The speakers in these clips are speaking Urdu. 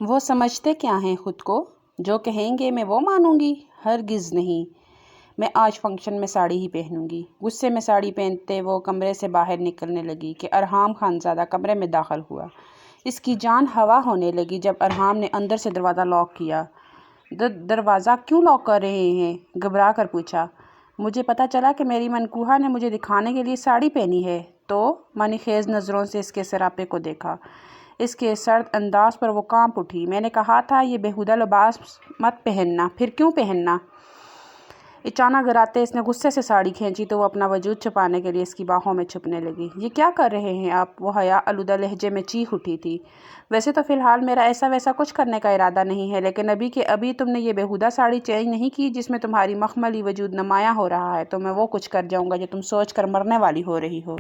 وہ سمجھتے کیا ہیں خود کو؟ جو کہیں گے میں وہ مانوں گی؟ ہرگز نہیں، میں آج فنکشن میں ساڑی ہی پہنوں گی۔ غصے میں ساڑی پہنتے وہ کمرے سے باہر نکلنے لگی کہ ارحام خانزادہ کمرے میں داخل ہوا۔ اس کی جان ہوا ہونے لگی جب ارحام نے اندر سے دروازہ لاک کیا۔ دروازہ کیوں لاک کر رہے ہیں؟ گھبرا کر پوچھا۔ مجھے پتہ چلا کہ میری منکوحہ نے مجھے دکھانے کے لیے ساڑی پہنی ہے تو منی خیز نظروں سے اس کے سراپے کو دیکھا۔ اس کے سرد انداز پر وہ کانپ اٹھی۔ میں نے کہا تھا یہ بیہودہ لباس مت پہننا، پھر کیوں پہننا؟ اچانک گراتے اس نے غصے سے ساڑی کھینچی تو وہ اپنا وجود چھپانے کے لیے اس کی باہوں میں چھپنے لگی۔ یہ کیا کر رہے ہیں آپ؟ وہ حیا آلودہ لہجے میں چیخ اٹھی تھی۔ ویسے تو فی الحال میرا ایسا ویسا کچھ کرنے کا ارادہ نہیں ہے، لیکن ابھی کے ابھی تم نے یہ بیہودہ ساڑی چینج نہیں کی جس میں تمہاری مخملی وجود نمایاں ہو رہا ہے تو میں وہ کچھ کر جاؤں گا جو تم سوچ کر مرنے والی ہو رہی ہو۔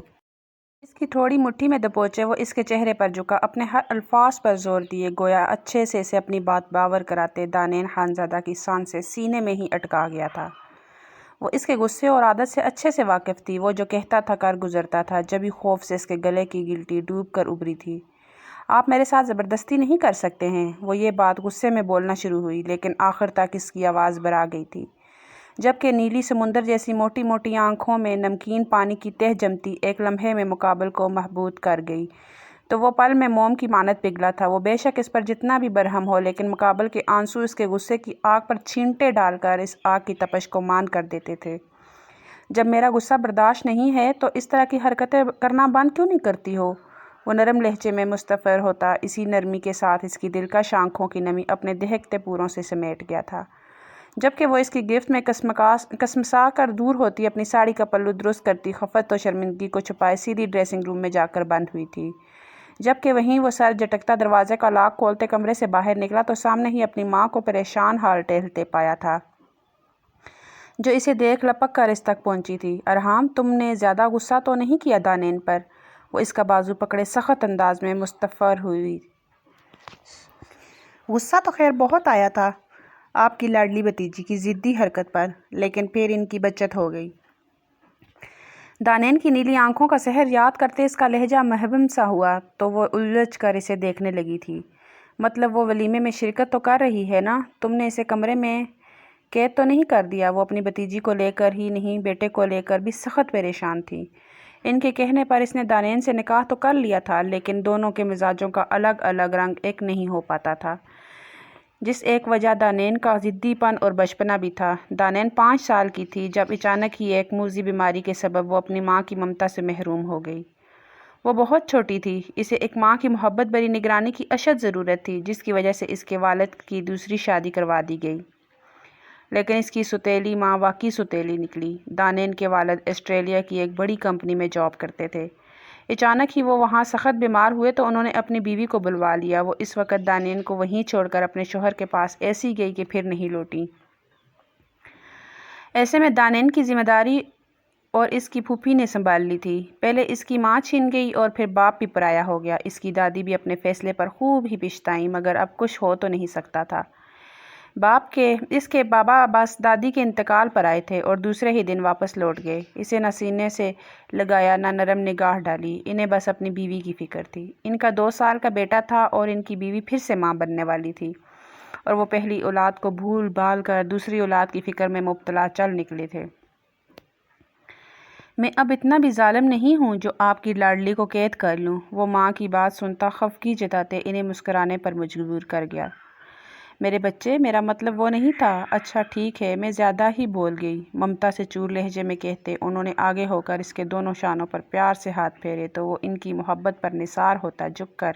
اس کی تھوڑی مٹھی میں دبوچے وہ اس کے چہرے پر جھکا، اپنے ہر الفاظ پر زور دیے، گویا اچھے سے اسے اپنی بات باور کراتے۔ دانین خانزادہ کی سانسیں سینے میں ہی اٹکا گیا تھا۔ وہ اس کے غصے اور عادت سے اچھے سے واقف تھی۔ وہ جو کہتا تھا کر گزرتا تھا، جبھی خوف سے اس کے گلے کی گلٹی ڈوب کر ابھری تھی۔ آپ میرے ساتھ زبردستی نہیں کر سکتے ہیں۔ وہ یہ بات غصے میں بولنا شروع ہوئی، لیکن آخر تک اس کی آواز بھرا گئی تھی، جبکہ نیلی سمندر جیسی موٹی موٹی آنکھوں میں نمکین پانی کی تہ جمتی ایک لمحے میں مقابل کو محبوط کر گئی تو وہ پل میں موم کی مانند پگھلا تھا۔ وہ بے شک اس پر جتنا بھی برہم ہو، لیکن مقابل کے آنسو اس کے غصے کی آگ پر چھینٹے ڈال کر اس آگ کی تپش کو مان کر دیتے تھے۔ جب میرا غصہ برداشت نہیں ہے تو اس طرح کی حرکتیں کرنا بند کیوں نہیں کرتی ہو؟ وہ نرم لہجے میں مستفر ہوتا، اسی نرمی کے ساتھ اس کی دلکش آنکھوں کی نمی اپنے دہکتے پوروں سے سمیٹ گیا تھا، جبکہ وہ اس کی گرفت میں کسمسا کر دور ہوتی، اپنی ساڑی کا پلو درست کرتی، خفت و شرمندگی کو چھپائے سیدھی ڈریسنگ روم میں جا کر بند ہوئی تھی۔ جبکہ وہیں وہ سر جھٹکتا دروازے کا لاک کھولتے کمرے سے باہر نکلا تو سامنے ہی اپنی ماں کو پریشان حال ٹہلتے پایا تھا، جو اسے دیکھ لپک کر اس تک پہنچی تھی۔ ارحام، تم نے زیادہ غصہ تو نہیں کیا دانین پر؟ وہ اس کا بازو پکڑے سخت انداز میں مستفر ہوئی۔ غصہ تو خیر بہت آیا تھا آپ کی لاڈلی بھتیجی کی ضدی حرکت پر، لیکن پھر ان کی بچت ہو گئی۔ دانین کی نیلی آنکھوں کا سحر یاد کرتے اس کا لہجہ مبہم سا ہوا تو وہ الجھ کر اسے دیکھنے لگی تھی۔ مطلب وہ ولیمے میں شرکت تو کر رہی ہے نا؟ تم نے اسے کمرے میں قید تو نہیں کر دیا؟ وہ اپنی بھتیجی کو لے کر ہی نہیں، بیٹے کو لے کر بھی سخت پریشان تھی۔ ان کے کہنے پر اس نے دانین سے نکاح تو کر لیا تھا، لیکن دونوں کے مزاجوں کا الگ الگ رنگ ایک نہیں ہو پاتا تھا، جس ایک وجہ دانین کا ضدی پن اور بچپنا بھی تھا۔ دانین 5 سال کی تھی جب اچانک ہی ایک موذی بیماری کے سبب وہ اپنی ماں کی ممتا سے محروم ہو گئی۔ وہ بہت چھوٹی تھی، اسے ایک ماں کی محبت بھری نگرانی کی اشد ضرورت تھی، جس کی وجہ سے اس کے والد کی دوسری شادی کروا دی گئی، لیکن اس کی سوتیلی ماں واقعی سوتیلی نکلی۔ دانین کے والد آسٹریلیا کی ایک بڑی کمپنی میں جاب کرتے تھے۔ اچانک ہی وہ وہاں سخت بیمار ہوئے تو انہوں نے اپنی بیوی کو بلوا لیا۔ وہ اس وقت دانین کو وہیں چھوڑ کر اپنے شوہر کے پاس ایسی گئی کہ پھر نہیں لوٹی۔ ایسے میں دانین کی ذمہ داری اور اس کی پھوپھی نے سنبھال لی تھی۔ پہلے اس کی ماں چھن گئی اور پھر باپ بھی پرایا ہو گیا۔ اس کی دادی بھی اپنے فیصلے پر خوب ہی پچھتائیں، مگر اب کچھ ہو تو نہیں سکتا تھا۔ اس کے بابا بس دادی کے انتقال پر آئے تھے اور دوسرے ہی دن واپس لوٹ گئے۔ اسے نہ سینے سے لگایا نہ نرم نگاہ ڈالی، انہیں بس اپنی بیوی کی فکر تھی۔ ان کا 2 سال کا بیٹا تھا اور ان کی بیوی پھر سے ماں بننے والی تھی، اور وہ پہلی اولاد کو بھول بھال کر دوسری اولاد کی فکر میں مبتلا چل نکلے تھے۔ میں اب اتنا بھی ظالم نہیں ہوں جو آپ کی لاڈلی کو قید کر لوں۔ وہ ماں کی بات سنتا خفگی جتاتے انہیں مسکرانے پر مجبور کر گیا۔ میرے بچے، میرا مطلب وہ نہیں تھا۔ اچھا ٹھیک ہے، میں زیادہ ہی بول گئی، ممتا سے چور لہجے میں کہتے انہوں نے آگے ہو کر اس کے دونوں شانوں پر پیار سے ہاتھ پھیرے تو وہ ان کی محبت پر نثار ہوتا جھک کر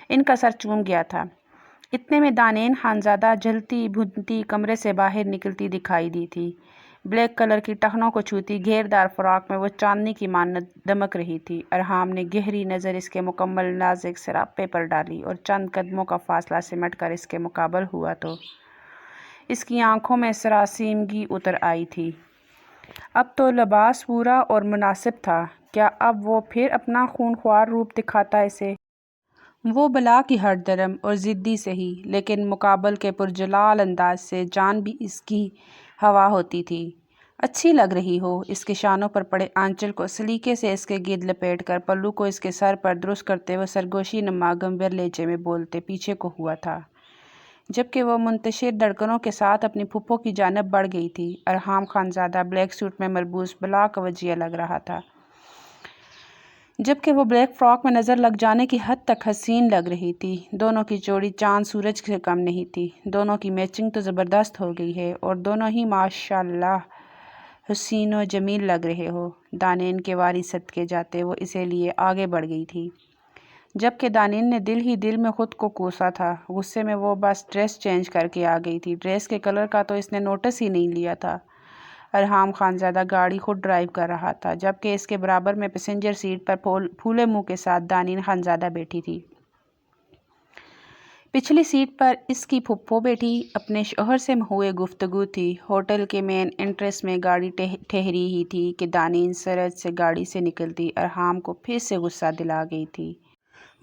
ان کا سر چوم گیا تھا۔ اتنے میں دانین خانزادہ جھلتی بھنتی کمرے سے باہر نکلتی دکھائی دی تھی۔ بلیک کلر کی ٹخنوں کو چھوتی گھیردار فراق میں وہ چاندنی کی مانند دمک رہی تھی۔ ارحام نے گہری نظر اس کے مکمل نازک سراپے پر ڈالی اور چند قدموں کا فاصلہ سمٹ کر اس کے مقابل ہوا تو اس کی آنکھوں میں سراسیمگی اتر آئی تھی۔ اب تو لباس پورا اور مناسب تھا۔ کیا اب وہ پھر اپنا خونخوار روپ دکھاتا اسے؟ وہ بلا کی ہٹ درم اور ضدی سہی، لیکن مقابل کے پرجلال انداز سے جان بھی اس کی ہوا ہوتی تھی۔ اچھی لگ رہی ہو۔ اس کے شانوں پر پڑے آنچل کو سلیقے سے اس کے گرد لپیٹ کر پلو کو اس کے سر پر درست کرتے ہوئے سرگوشی نما گمبھیر لہجے میں بولتے پیچھے کو ہوا تھا، جبکہ وہ منتشر دھڑکنوں کے ساتھ اپنی پھپھو کی جانب بڑھ گئی تھی۔ ارحام خانزادہ بلیک سوٹ میں ملبوس بلا توجیہ لگ رہا تھا، جبکہ وہ بلیک فراک میں نظر لگ جانے کی حد تک حسین لگ رہی تھی۔ دونوں کی جوڑی چاند سورج سے کم نہیں تھی۔ دونوں کی میچنگ تو زبردست ہو گئی ہے اور دونوں ہی ماشاءاللہ حسین و جمیل لگ رہے ہو۔ دانین کے واری صدقے جاتے وہ اسے لیے آگے بڑھ گئی تھی، جبکہ دانین نے دل ہی دل میں خود کو کوسا تھا۔ غصے میں وہ بس ڈریس چینج کر کے آ گئی تھی۔ ڈریس کے کلر کا تو اس نے نوٹس ہی نہیں لیا تھا۔ ارحام خانزادہ گاڑی خود ڈرائیو کر رہا تھا، جبکہ اس کے برابر میں پیسنجر سیٹ پر پھولے منہ کے ساتھ دانین خانزادہ بیٹھی تھی۔ پچھلی سیٹ پر اس کی پھپھو بیٹھی اپنے شوہر سے ہوئے گفتگو تھی۔ ہوٹل کے مین انٹرنس میں گاڑی ٹھہری ہی تھی کہ دانین سرج سے گاڑی سے نکلتی ارحام کو پھر سے غصہ دلا گئی تھی۔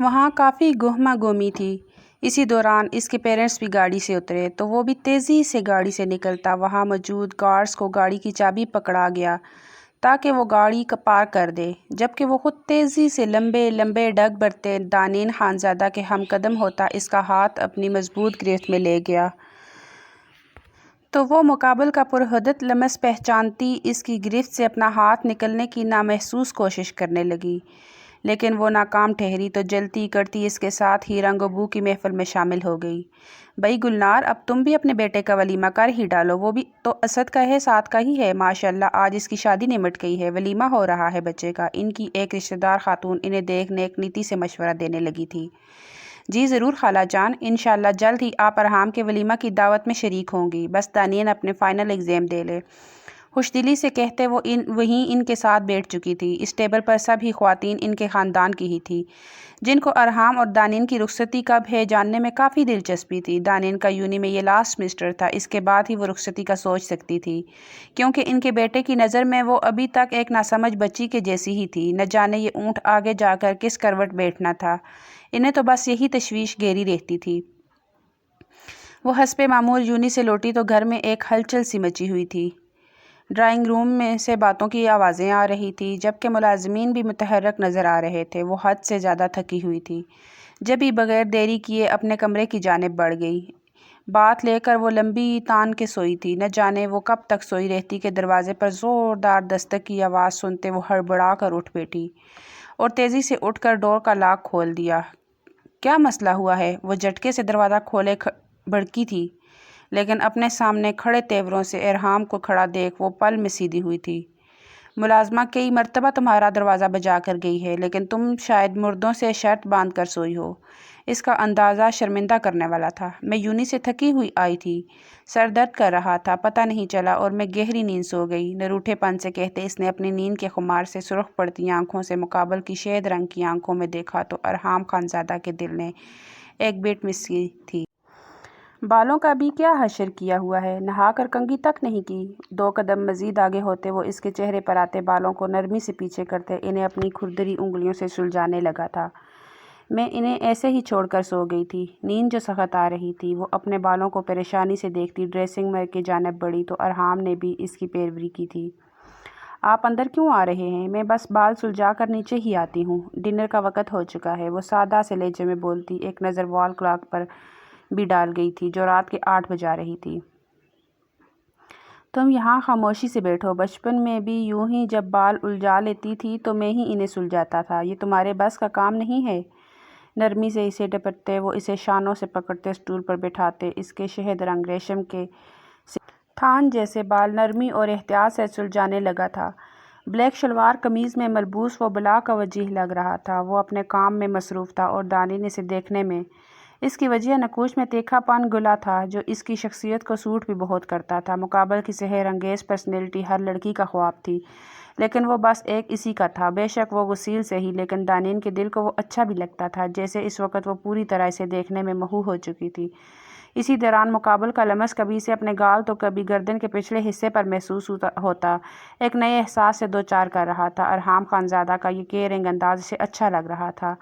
وہاں کافی گہما گہمی تھی۔ اسی دوران اس کے پیرنٹس بھی گاڑی سے اترے تو وہ بھی تیزی سے گاڑی سے نکلتا وہاں موجود گارڈز کو گاڑی کی چابی پکڑا گیا تاکہ وہ گاڑی پارک کر دے، جبکہ وہ خود تیزی سے لمبے لمبے ڈگ بھرتے دانین خانزادہ کے ہم قدم ہوتا اس کا ہاتھ اپنی مضبوط گرفت میں لے گیا تو وہ مقابل کا پرحدت لمس پہچانتی اس کی گرفت سے اپنا ہاتھ نکلنے کی نامحسوس کوشش کرنے لگی، لیکن وہ ناکام ٹھہری تو جلتی کرتی اس کے ساتھ ہی رنگ و بو کی محفل میں شامل ہو گئی۔ بھئی گلنار، اب تم بھی اپنے بیٹے کا ولیمہ کر ہی ڈالو، وہ بھی تو اسد کا ہے، ساتھ کا ہی ہے۔ ماشاءاللہ آج اس کی شادی نمٹ گئی ہے، ولیمہ ہو رہا ہے بچے کا۔ ان کی ایک رشتہ دار خاتون انہیں دیکھ نیک نیتی سے مشورہ دینے لگی تھی۔ جی ضرور خالہ جان، انشاءاللہ جلد ہی آپ ارحام کے ولیمہ کی دعوت میں شریک ہوں گی، بس دانین اپنے فائنل ایگزام دے لے۔ خوش دلی سے کہتے وہ وہیں ان کے ساتھ بیٹھ چکی تھی۔ اس ٹیبل پر سب ہی خواتین ان کے خاندان کی ہی تھی، جن کو ارحام اور دانین کی رخصتی کب ہے جاننے میں کافی دلچسپی تھی۔ دانین کا یونی میں یہ لاسٹ سمسٹر تھا، اس کے بعد ہی وہ رخصتی کا سوچ سکتی تھی، کیونکہ ان کے بیٹے کی نظر میں وہ ابھی تک ایک ناسمجھ بچی کے جیسی ہی تھی۔ نہ جانے یہ اونٹ آگے جا کر کس کروٹ بیٹھنا تھا، انہیں تو بس یہی تشویش گھیری رہتی تھی۔ وہ حسب معمول یونی سے لوٹی تو گھر میں ایک ہلچل سی مچی ہوئی تھی۔ ڈرائنگ روم میں سے باتوں کی آوازیں آ رہی تھی، جبکہ ملازمین بھی متحرک نظر آ رہے تھے۔ وہ حد سے زیادہ تھکی ہوئی تھی، جب ہی بغیر دیری کیے اپنے کمرے کی جانب بڑھ گئی۔ بات لے کر وہ لمبی تان کے سوئی تھی، نہ جانے وہ کب تک سوئی رہتی کہ دروازے پر زوردار دستک کی آواز سنتے وہ ہڑبڑا کر اٹھ بیٹھی اور تیزی سے اٹھ کر ڈور کا لاک کھول دیا۔ کیا مسئلہ ہوا ہے؟ وہ جھٹکے سے دروازہ کھولے بھڑکی تھی، لیکن اپنے سامنے کھڑے تیوروں سے ارحام کو کھڑا دیکھ وہ پل میں سیدھی ہوئی تھی۔ ملازمہ کئی مرتبہ تمہارا دروازہ بجا کر گئی ہے، لیکن تم شاید مردوں سے شرط باندھ کر سوئی ہو۔ اس کا اندازہ شرمندہ کرنے والا تھا۔ میں یونی سے تھکی ہوئی آئی تھی، سر درد کر رہا تھا، پتہ نہیں چلا اور میں گہری نیند سو گئی، نروٹھے پن سے کہتے اس نے اپنی نیند کے خمار سے سرخ پڑتی آنکھوں سے مقابل کی شہد رنگ کی آنکھوں میں دیکھا تو ارحام خانزادہ کے دل نے ایک بیٹ مسی تھی۔ بالوں کا بھی کیا حشر کیا ہوا ہے، نہا کر کنگھی تک نہیں کی۔ 2 قدم مزید آگے ہوتے وہ اس کے چہرے پر آتے بالوں کو نرمی سے پیچھے کرتے انہیں اپنی کھردری انگلیوں سے سلجھانے لگا تھا۔ میں انہیں ایسے ہی چھوڑ کر سو گئی تھی۔ نیند جو سخت آ رہی تھی، وہ اپنے بالوں کو پریشانی سے دیکھتی ڈریسنگ میں کی جانب بڑھی تو ارحام نے بھی اس کی پیروی کی تھی۔ آپ اندر کیوں آ رہے ہیں؟ میں بس بال سلجھا کر نیچے ہی آتی ہوں، ڈنر کا وقت ہو چکا ہے، وہ سادہ سے لہجے میں بولتی ایک نظر وال کلاک پر بھی ڈال گئی تھی جو رات کے 8 بجا رہی تھی۔ تم یہاں خاموشی سے بیٹھو، بچپن میں بھی یوں ہی جب بال الجھا لیتی تھی تو میں ہی انہیں سلجھاتا تھا، یہ تمہارے بس کا کام نہیں ہے۔ نرمی سے اسے ڈپٹتے وہ اسے شانوں سے پکڑتے سٹول پر بٹھاتے اس کے شہد رنگ ریشم کے تھان جیسے بال نرمی اور احتیاط سے سلجھانے لگا تھا۔ بلیک شلوار قمیض میں ملبوس وہ بلا توجہ لگ رہا تھا۔ وہ اپنے کام میں مصروف تھا اور دانین اسے دیکھنے میں اس کی وجہ نقوش میں تیکھا پن گلا تھا جو اس کی شخصیت کو سوٹ بھی بہت کرتا تھا۔ مقابل کی سحر انگیز پرسنالٹی ہر لڑکی کا خواب تھی، لیکن وہ بس ایک اسی کا تھا۔ بے شک وہ غسیل سے ہی، لیکن دانین کے دل کو وہ اچھا بھی لگتا تھا، جیسے اس وقت وہ پوری طرح اسے دیکھنے میں محو ہو چکی تھی۔ اسی دوران مقابل کا لمس کبھی سے اپنے گال تو کبھی گردن کے پچھلے حصے پر محسوس ہوتا ایک نئے احساس سے دوچار کر رہا تھا۔ ارحام خانزادہ کا یہ کیئرنگ انداز اسے اچھا لگ رہا تھا۔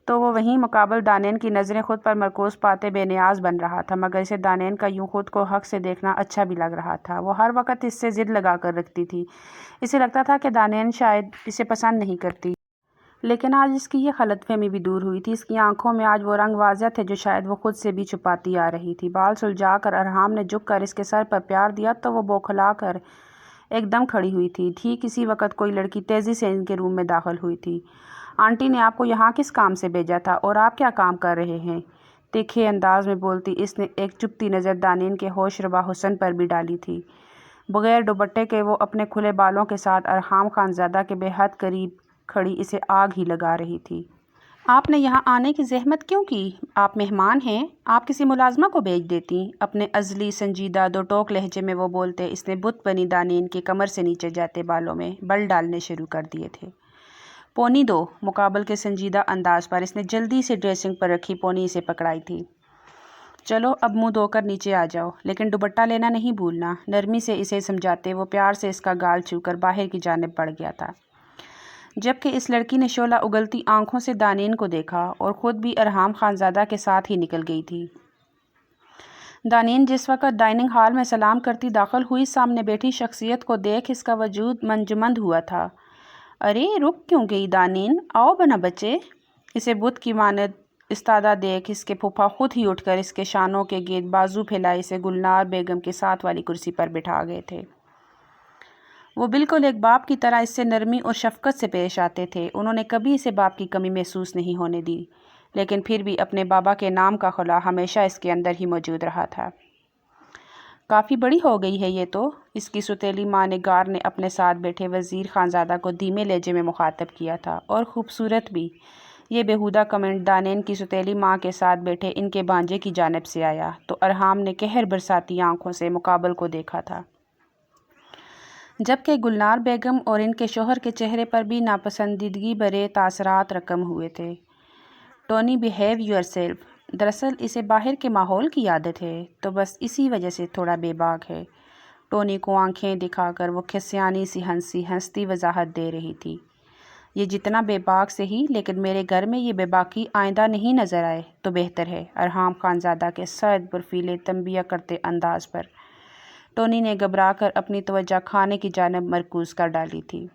تو وہ وہیں مقابل دانین کی نظریں خود پر مرکوز پاتے بے نیاز بن رہا تھا، مگر اسے دانین کا یوں خود کو حق سے دیکھنا اچھا بھی لگ رہا تھا۔ وہ ہر وقت اس سے ضد لگا کر رکھتی تھی۔ اسے لگتا تھا کہ دانین شاید اسے پسند نہیں کرتی، لیکن آج اس کی یہ غلط فہمی بھی دور ہوئی تھی۔ اس کی آنکھوں میں آج وہ رنگ واضح تھے جو شاید وہ خود سے بھی چھپاتی آ رہی تھی۔ بال سلجھا کر ارحام نے جھک کر اس کے سر پر پیار دیا تو وہ بوکھلا کر ایک دم کھڑی ہوئی تھی۔ ٹھیک اسی وقت کوئی لڑکی تیزی سے ان کے روم میں داخل ہوئی تھی۔ آنٹی نے آپ کو یہاں کس کام سے بھیجا تھا اور آپ کیا کام کر رہے ہیں؟ تیکھے انداز میں بولتی اس نے ایک چپتی نظر دانین کے ہوش ربا حسن پر بھی ڈالی تھی۔ بغیر دوپٹے کے وہ اپنے کھلے بالوں کے ساتھ ارحام خانزادہ کے بے حد قریب کھڑی اسے آگ ہی لگا رہی تھی۔ آپ نے یہاں آنے کی زحمت کیوں کی؟ آپ مہمان ہیں، آپ کسی ملازمہ کو بھیج دیتی۔ اپنے ازلی سنجیدہ دو ٹوک لہجے میں وہ بولتے اس نے بت بنی دانین کے کمر سے نیچے جاتے بالوں میں بل ڈالنے شروع کر دیے تھے۔ پونی دو، مقابل کے سنجیدہ انداز پر اس نے جلدی سے ڈریسنگ پر رکھی پونی اسے پکڑائی تھی۔ چلو اب منہ دھو کر نیچے آ جاؤ، لیکن دوپٹہ لینا نہیں بھولنا، نرمی سے اسے سمجھاتے وہ پیار سے اس کا گال چھو کر باہر کی جانب بڑھ گیا تھا، جبکہ اس لڑکی نے شعلہ اگلتی آنکھوں سے دانین کو دیکھا اور خود بھی ارحام خانزادہ کے ساتھ ہی نکل گئی تھی۔ دانین جس وقت ڈائننگ ہال میں سلام کرتی داخل ہوئی، سامنے بیٹھی شخصیت کو دیکھ اس کا وجود منجمد ہوا تھا۔ ارے رک کیوں گئی دانین، آؤ بنا بچے۔ اسے بت کی مانند استادہ دیکھ اس کے پھوپھا خود ہی اٹھ کر اس کے شانوں کے گرد بازو پھیلائے اسے گلنار بیگم کے ساتھ والی کرسی پر بٹھا گئے تھے۔ وہ بالکل ایک باپ کی طرح اس سے نرمی اور شفقت سے پیش آتے تھے۔ انہوں نے کبھی اسے باپ کی کمی محسوس نہیں ہونے دی، لیکن پھر بھی اپنے بابا کے نام کا خلا ہمیشہ اس کے اندر ہی موجود رہا تھا۔ کافی بڑی ہو گئی ہے یہ تو، اس کی ستیلی ماں نگار نے اپنے ساتھ بیٹھے وزیر خانزادہ کو دھیمے لہجے میں مخاطب کیا تھا، اور خوبصورت بھی۔ یہ بےہودہ کمنٹ دانین کی ستیلی ماں کے ساتھ بیٹھے ان کے بانجے کی جانب سے آیا تو ارحام نے قہر برساتی آنکھوں سے مقابل کو دیکھا تھا، جبکہ گلنار بیگم اور ان کے شوہر کے چہرے پر بھی ناپسندیدگی بھرے تاثرات رقم ہوئے تھے۔ Tony behave your self. دراصل اسے باہر کے ماحول کی عادت ہے، تو بس اسی وجہ سے تھوڑا بے باک ہے۔ ٹونی کو آنکھیں دکھا کر وہ کھسیانی سی ہنستی وضاحت دے رہی تھی۔ یہ جتنا بے باک سے ہی، لیکن میرے گھر میں یہ بے باکی آئندہ نہیں نظر آئے تو بہتر ہے، ارحام خانزادہ کے سخت برفیلے تنبیہ کرتے انداز پر ٹونی نے گھبرا کر اپنی توجہ کھانے کی جانب مرکوز کر ڈالی تھی۔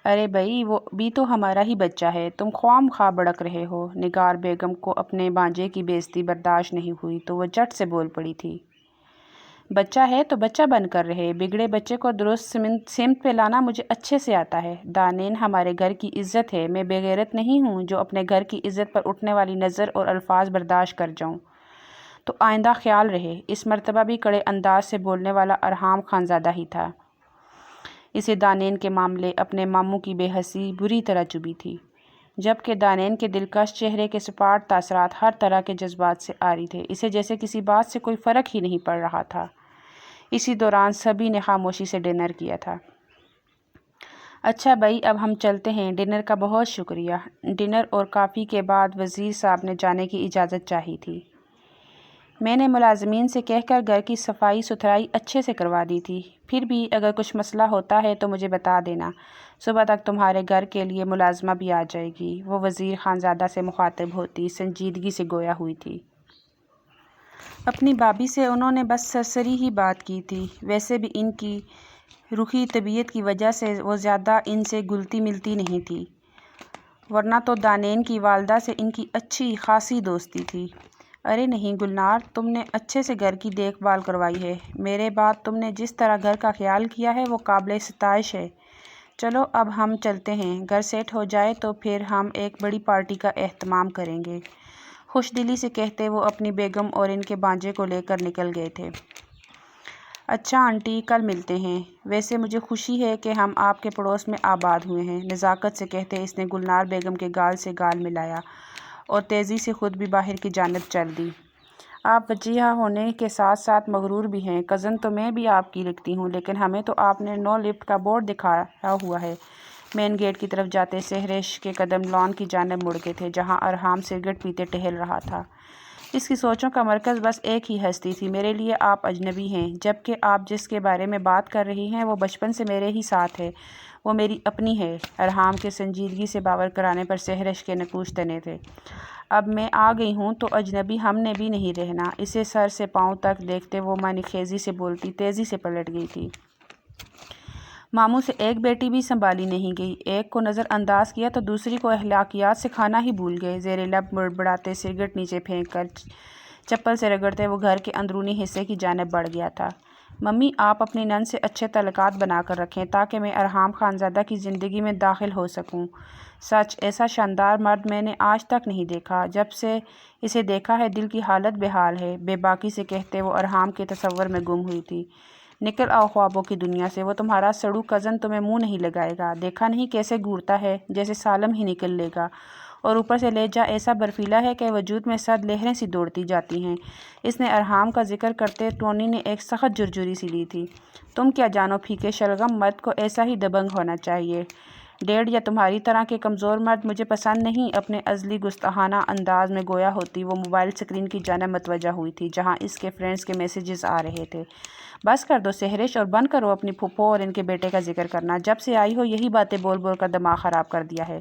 ارے بھائی وہ بھی تو ہمارا ہی بچہ ہے، تم خواہ مخواہ بڑک رہے ہو۔ نگار بیگم کو اپنے بانجے کی بے عزتی برداشت نہیں ہوئی تو وہ جھٹ سے بول پڑی تھی۔ بچہ ہے تو بچہ بن کر رہے، بگڑے بچے کو درست سمت پہ لانا مجھے اچھے سے آتا ہے۔ دانین ہمارے گھر کی عزت ہے، میں بے غیرت نہیں ہوں جو اپنے گھر کی عزت پر اٹھنے والی نظر اور الفاظ برداشت کر جاؤں۔ تو آئندہ خیال رہے، اس مرتبہ بھی کڑے انداز سے بولنے والا ارحام خانزادہ ہی تھا۔ اسے دانین کے معاملے اپنے ماموں کی بے حسی بری طرح چبھی تھی، جبکہ دانین کے دلکش چہرے کے سپاٹ تاثرات ہر طرح کے جذبات سے عاری تھے۔ اسے جیسے کسی بات سے کوئی فرق ہی نہیں پڑ رہا تھا۔ اسی دوران سبھی نے خاموشی سے ڈنر کیا تھا۔ اچھا بھائی اب ہم چلتے ہیں، ڈنر کا بہت شکریہ۔ ڈنر اور کافی کے بعد وزیر صاحب نے جانے کی اجازت چاہی تھی۔ میں نے ملازمین سے کہہ کر گھر کی صفائی ستھرائی اچھے سے کروا دی تھی، پھر بھی اگر کچھ مسئلہ ہوتا ہے تو مجھے بتا دینا، صبح تک تمہارے گھر کے لیے ملازمہ بھی آ جائے گی۔ وہ وزیر خانزادہ سے مخاطب ہوتی سنجیدگی سے گویا ہوئی تھی۔ اپنی بھابھی سے انہوں نے بس سرسری ہی بات کی تھی، ویسے بھی ان کی رخی طبیعت کی وجہ سے وہ زیادہ ان سے گلتی ملتی نہیں تھی، ورنہ تو دانین کی والدہ سے ان کی اچھی خاصی دوستی تھی۔ ارے نہیں گلنار، تم نے اچھے سے گھر کی دیکھ بھال کروائی ہے، میرے بعد تم نے جس طرح گھر کا خیال کیا ہے وہ قابل ستائش ہے۔ چلو اب ہم چلتے ہیں، گھر سیٹ ہو جائے تو پھر ہم ایک بڑی پارٹی کا اہتمام کریں گے، خوش دلی سے کہتے وہ اپنی بیگم اور ان کے بانجے کو لے کر نکل گئے تھے۔ اچھا آنٹی کل ملتے ہیں، ویسے مجھے خوشی ہے کہ ہم آپ کے پڑوس میں آباد ہوئے ہیں، نزاکت سے کہتے اس نے گلنار بیگم کے گال سے گال ملایا اور تیزی سے خود بھی باہر کی جانب چل دی۔ آپ وجیہہ ہونے کے ساتھ ساتھ مغرور بھی ہیں، کزن تو میں بھی آپ کی لگتی ہوں، لیکن ہمیں تو آپ نے نو لفٹ کا بورڈ دکھایا ہوا ہے۔ مین گیٹ کی طرف جاتے سہرش کے قدم لان کی جانب مڑ گئے تھے، جہاں ارحام سگریٹ پیتے ٹہل رہا تھا۔ اس کی سوچوں کا مرکز بس ایک ہی ہستی تھی، میرے لیے آپ اجنبی ہیں، جبکہ آپ جس کے بارے میں بات کر رہی ہیں وہ بچپن سے میرے ہی ساتھ ہے، وہ میری اپنی ہے۔ ارحام کے سنجیدگی سے باور کرانے پر سحرش کے نقوش تنے تھے۔ اب میں آ گئی ہوں تو اجنبی ہم نے بھی نہیں رہنا، اسے سر سے پاؤں تک دیکھتے وہ معنی خیزی سے بولتی تیزی سے پلٹ گئی تھی۔ ماموں سے ایک بیٹی بھی سنبھالی نہیں گئی، ایک کو نظر انداز کیا تو دوسری کو اخلاقیات سکھانا ہی بھول گئے۔ زیر لب بڑبڑاتے سگریٹ نیچے پھینک کر چپل سے رگڑتے وہ گھر کے اندرونی حصے کی جانب بڑھ گیا تھا۔ ممی آپ اپنی نند سے اچھے تعلقات بنا کر رکھیں تاکہ میں ارحام خانزادہ کی زندگی میں داخل ہو سکوں۔ سچ ایسا شاندار مرد میں نے آج تک نہیں دیکھا، جب سے اسے دیکھا ہے دل کی حالت بے حال ہے، بے باکی سے کہتے وہ ارحام کے تصور میں گم ہوئی تھی۔ نکل آؤ خوابوں کی دنیا سے، وہ تمہارا سڑو کزن تمہیں منہ نہیں لگائے گا، دیکھا نہیں کیسے گھورتا ہے جیسے سالم ہی نکل لے گا، اور اوپر سے لہجہ ایسا برفیلا ہے کہ وجود میں صد لہریں سی دوڑتی جاتی ہیں۔ اس نے ارحام کا ذکر کرتے ٹونی نے ایک سخت جرجری سی لی تھی۔ تم کیا جانو پھیکے شلغم، مرد کو ایسا ہی دبنگ ہونا چاہیے۔ ڈیڈ یا تمہاری طرح کے کمزور مرد مجھے پسند نہیں۔ اپنے ازلی گستاخانہ انداز میں گویا ہوتی وہ موبائل سکرین کی جانب متوجہ ہوئی تھی جہاں اس کے فرینڈز کے میسیجز آ رہے تھے۔ بس کر دو سحرش اور بند کرو اپنی پھپھو اور ان کے بیٹے کا ذکر کرنا، جب سے آئی ہو یہی باتیں بول بول کر دماغ خراب کر دیا ہے۔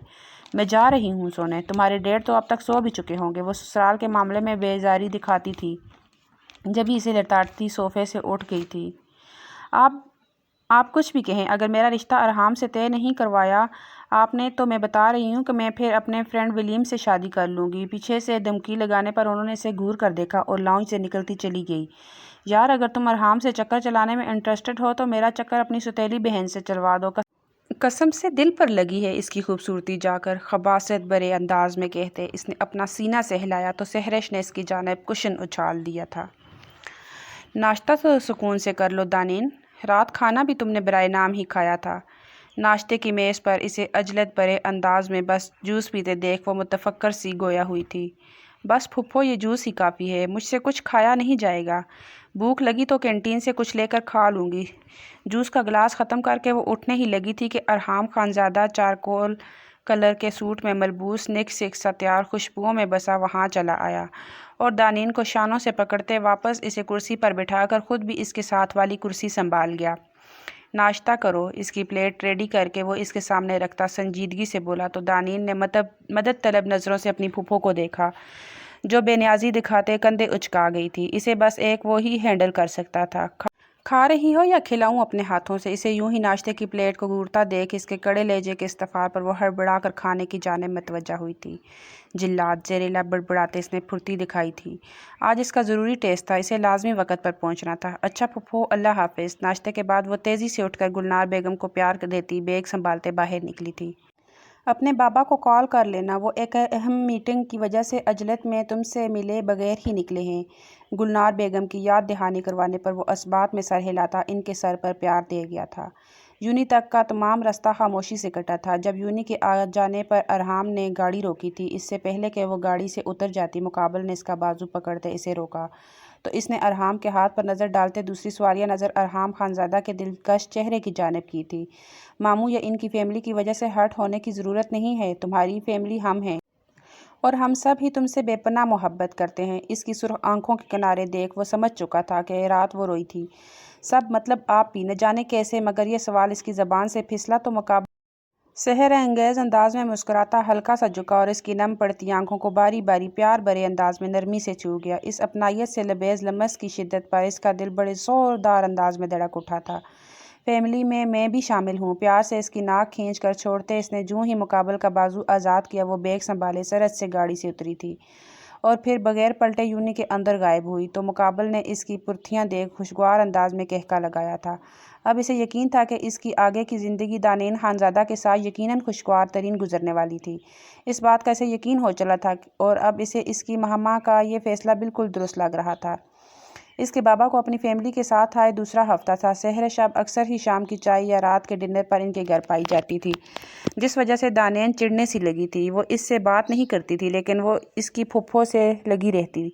میں جا رہی ہوں سونے، تمہارے ڈیڈ تو اب تک سو بھی چکے ہوں گے۔ وہ سسرال کے معاملے میں بیزاری دکھاتی تھی جبھی اسے لتاڑتی صوفے سے اٹھ گئی تھی۔ آپ کچھ بھی کہیں، اگر میرا رشتہ ارحام سے طے نہیں کروایا آپ نے تو میں بتا رہی ہوں کہ میں پھر اپنے فرینڈ ولیم سے شادی کر لوں گی۔ پیچھے سے دھمکی لگانے پر انہوں نے اسے گھور کر دیکھا اور لاؤنج سے نکلتی چلی گئی۔ یار اگر تم ارحام سے چکر چلانے میں انٹرسٹڈ ہو تو میرا چکر اپنی ستیلی بہن سے چلوا دو، قسم سے دل پر لگی ہے اس کی خوبصورتی جا کر خباثت برے انداز میں کہتے اس نے اپنا سینہ سے ہلایا تو سحرش نے اس کی جانب کشن اچھال دیا تھا۔ ناشتہ تو سکون سے کر لو دانین، رات کھانا بھی تم نے برائے نام ہی کھایا تھا۔ ناشتے کی میز پر اسے عجلت برے انداز میں بس جوس پیتے دیکھ وہ متفکر سی گویا ہوئی تھی۔ بس پھپھو یہ جوس ہی کافی ہے، مجھ سے کچھ کھایا نہیں جائے گا، بھوک لگی تو کینٹین سے کچھ لے کر کھا لوں گی۔ جوس کا گلاس ختم کر کے وہ اٹھنے ہی لگی تھی کہ ارحام خانزادہ چارکول کلر کے سوٹ میں ملبوس نک سک سا تیار خوشبوؤں میں بسا وہاں چلا آیا اور دانین کو شانوں سے پکڑتے واپس اسے کرسی پر بٹھا کر خود بھی اس کے ساتھ والی کرسی سنبھال گیا۔ ناشتہ کرو، اس کی پلیٹ ریڈی کر کے وہ اس کے سامنے رکھتا سنجیدگی سے بولا تو دانین نے مدد طلب نظروں سے اپنی پھپھو کو دیکھا جو بے نیازی دکھاتے کندھے اچکا گئی تھی۔ اسے بس ایک وہ ہی ہینڈل کر سکتا تھا۔ کھا رہی ہو یا کھلاؤں اپنے ہاتھوں سے؟ اسے یوں ہی ناشتے کی پلیٹ کو گھورتا دیکھ اس کے کڑے لہجے کے استفار پر وہ ہڑبڑا کر کھانے کی جانب متوجہ ہوئی تھی۔ جلات زیر لب بڑبڑاتے اس نے پھرتی دکھائی تھی۔ آج اس کا ضروری ٹیسٹ تھا، اسے لازمی وقت پر پہنچنا تھا۔ اچھا پھپھو اللہ حافظ۔ ناشتے کے بعد وہ تیزی سے اٹھ کر گلنار بیگم کو پیار دیتی بیگ سنبھالتے باہر نکلی تھی۔ اپنے بابا کو کال کر لینا، وہ ایک اہم میٹنگ کی وجہ سے عجلت میں تم سے ملے بغیر ہی نکلے ہیں۔ گلنار بیگم کی یاد دہانی کروانے پر وہ اسبات میں سر ہلاتا ان کے سر پر پیار دے گیا تھا۔ یونی تک کا تمام راستہ خاموشی سے کٹا تھا۔ جب یونی کے آ جانے پر ارحام نے گاڑی روکی تھی، اس سے پہلے کہ وہ گاڑی سے اتر جاتی مقابل نے اس کا بازو پکڑتے اسے روکا تو اس نے ارحام کے ہاتھ پر نظر ڈالتے دوسری سواریہ نظر ارحام خانزادہ کے دلکش چہرے کی جانب کی تھی۔ ماموں یا ان کی فیملی کی وجہ سے ہرٹ ہونے کی ضرورت نہیں ہے، تمہاری فیملی ہم ہیں اور ہم سب ہی تم سے بے پناہ محبت کرتے ہیں۔ اس کی سرخ آنکھوں کے کنارے دیکھ وہ سمجھ چکا تھا کہ رات وہ روئی تھی۔ سب مطلب آپ بھی، نہ جانے کیسے، مگر یہ سوال اس کی زبان سے پھسلا تو مقابل سحر انگیز انداز میں مسکراتا ہلکا سا جھکا اور اس کی نم پڑتی آنکھوں کو باری باری پیار بھرے انداز میں نرمی سے چھو گیا۔ اس اپنائیت سے لبریز لمس کی شدت پر اس کا دل بڑے زوردار انداز میں دھڑک اٹھا تھا۔ فیملی میں بھی شامل ہوں، پیار سے اس کی ناک کھینچ کر چھوڑتے اس نے جوں ہی مقابل کا بازو آزاد کیا وہ بیگ سنبھالے سرعت سے گاڑی سے اتری تھی اور پھر بغیر پلٹے یونی کے اندر غائب ہوئی تو مقابل نے اس کی پرتھیاں دیکھ خوشگوار انداز میں کہکا لگایا تھا۔ اب اسے یقین تھا کہ اس کی آگے کی زندگی دانین خانزادہ کے ساتھ یقیناً خوشگوار ترین گزرنے والی تھی۔ اس بات کا اسے یقین ہو چلا تھا اور اب اسے اس کی ماما کا یہ فیصلہ بالکل درست لگ رہا تھا۔ اس کے بابا کو اپنی فیملی کے ساتھ آئے دوسرا ہفتہ تھا۔ سحرش اب اکثر ہی شام کی چائے یا رات کے ڈنر پر ان کے گھر پائی جاتی تھی، جس وجہ سے دانین چڑنے سی لگی تھی۔ وہ اس سے بات نہیں کرتی تھی لیکن وہ اس کی پھپھو سے لگی رہتی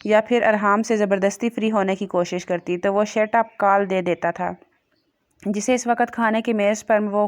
یا پھر ارحام سے زبردستی فری ہونے کی کوشش کرتی تو وہ شٹ اپ کال دے دیتا تھا، جسے اس وقت کھانے کی میز پر وہ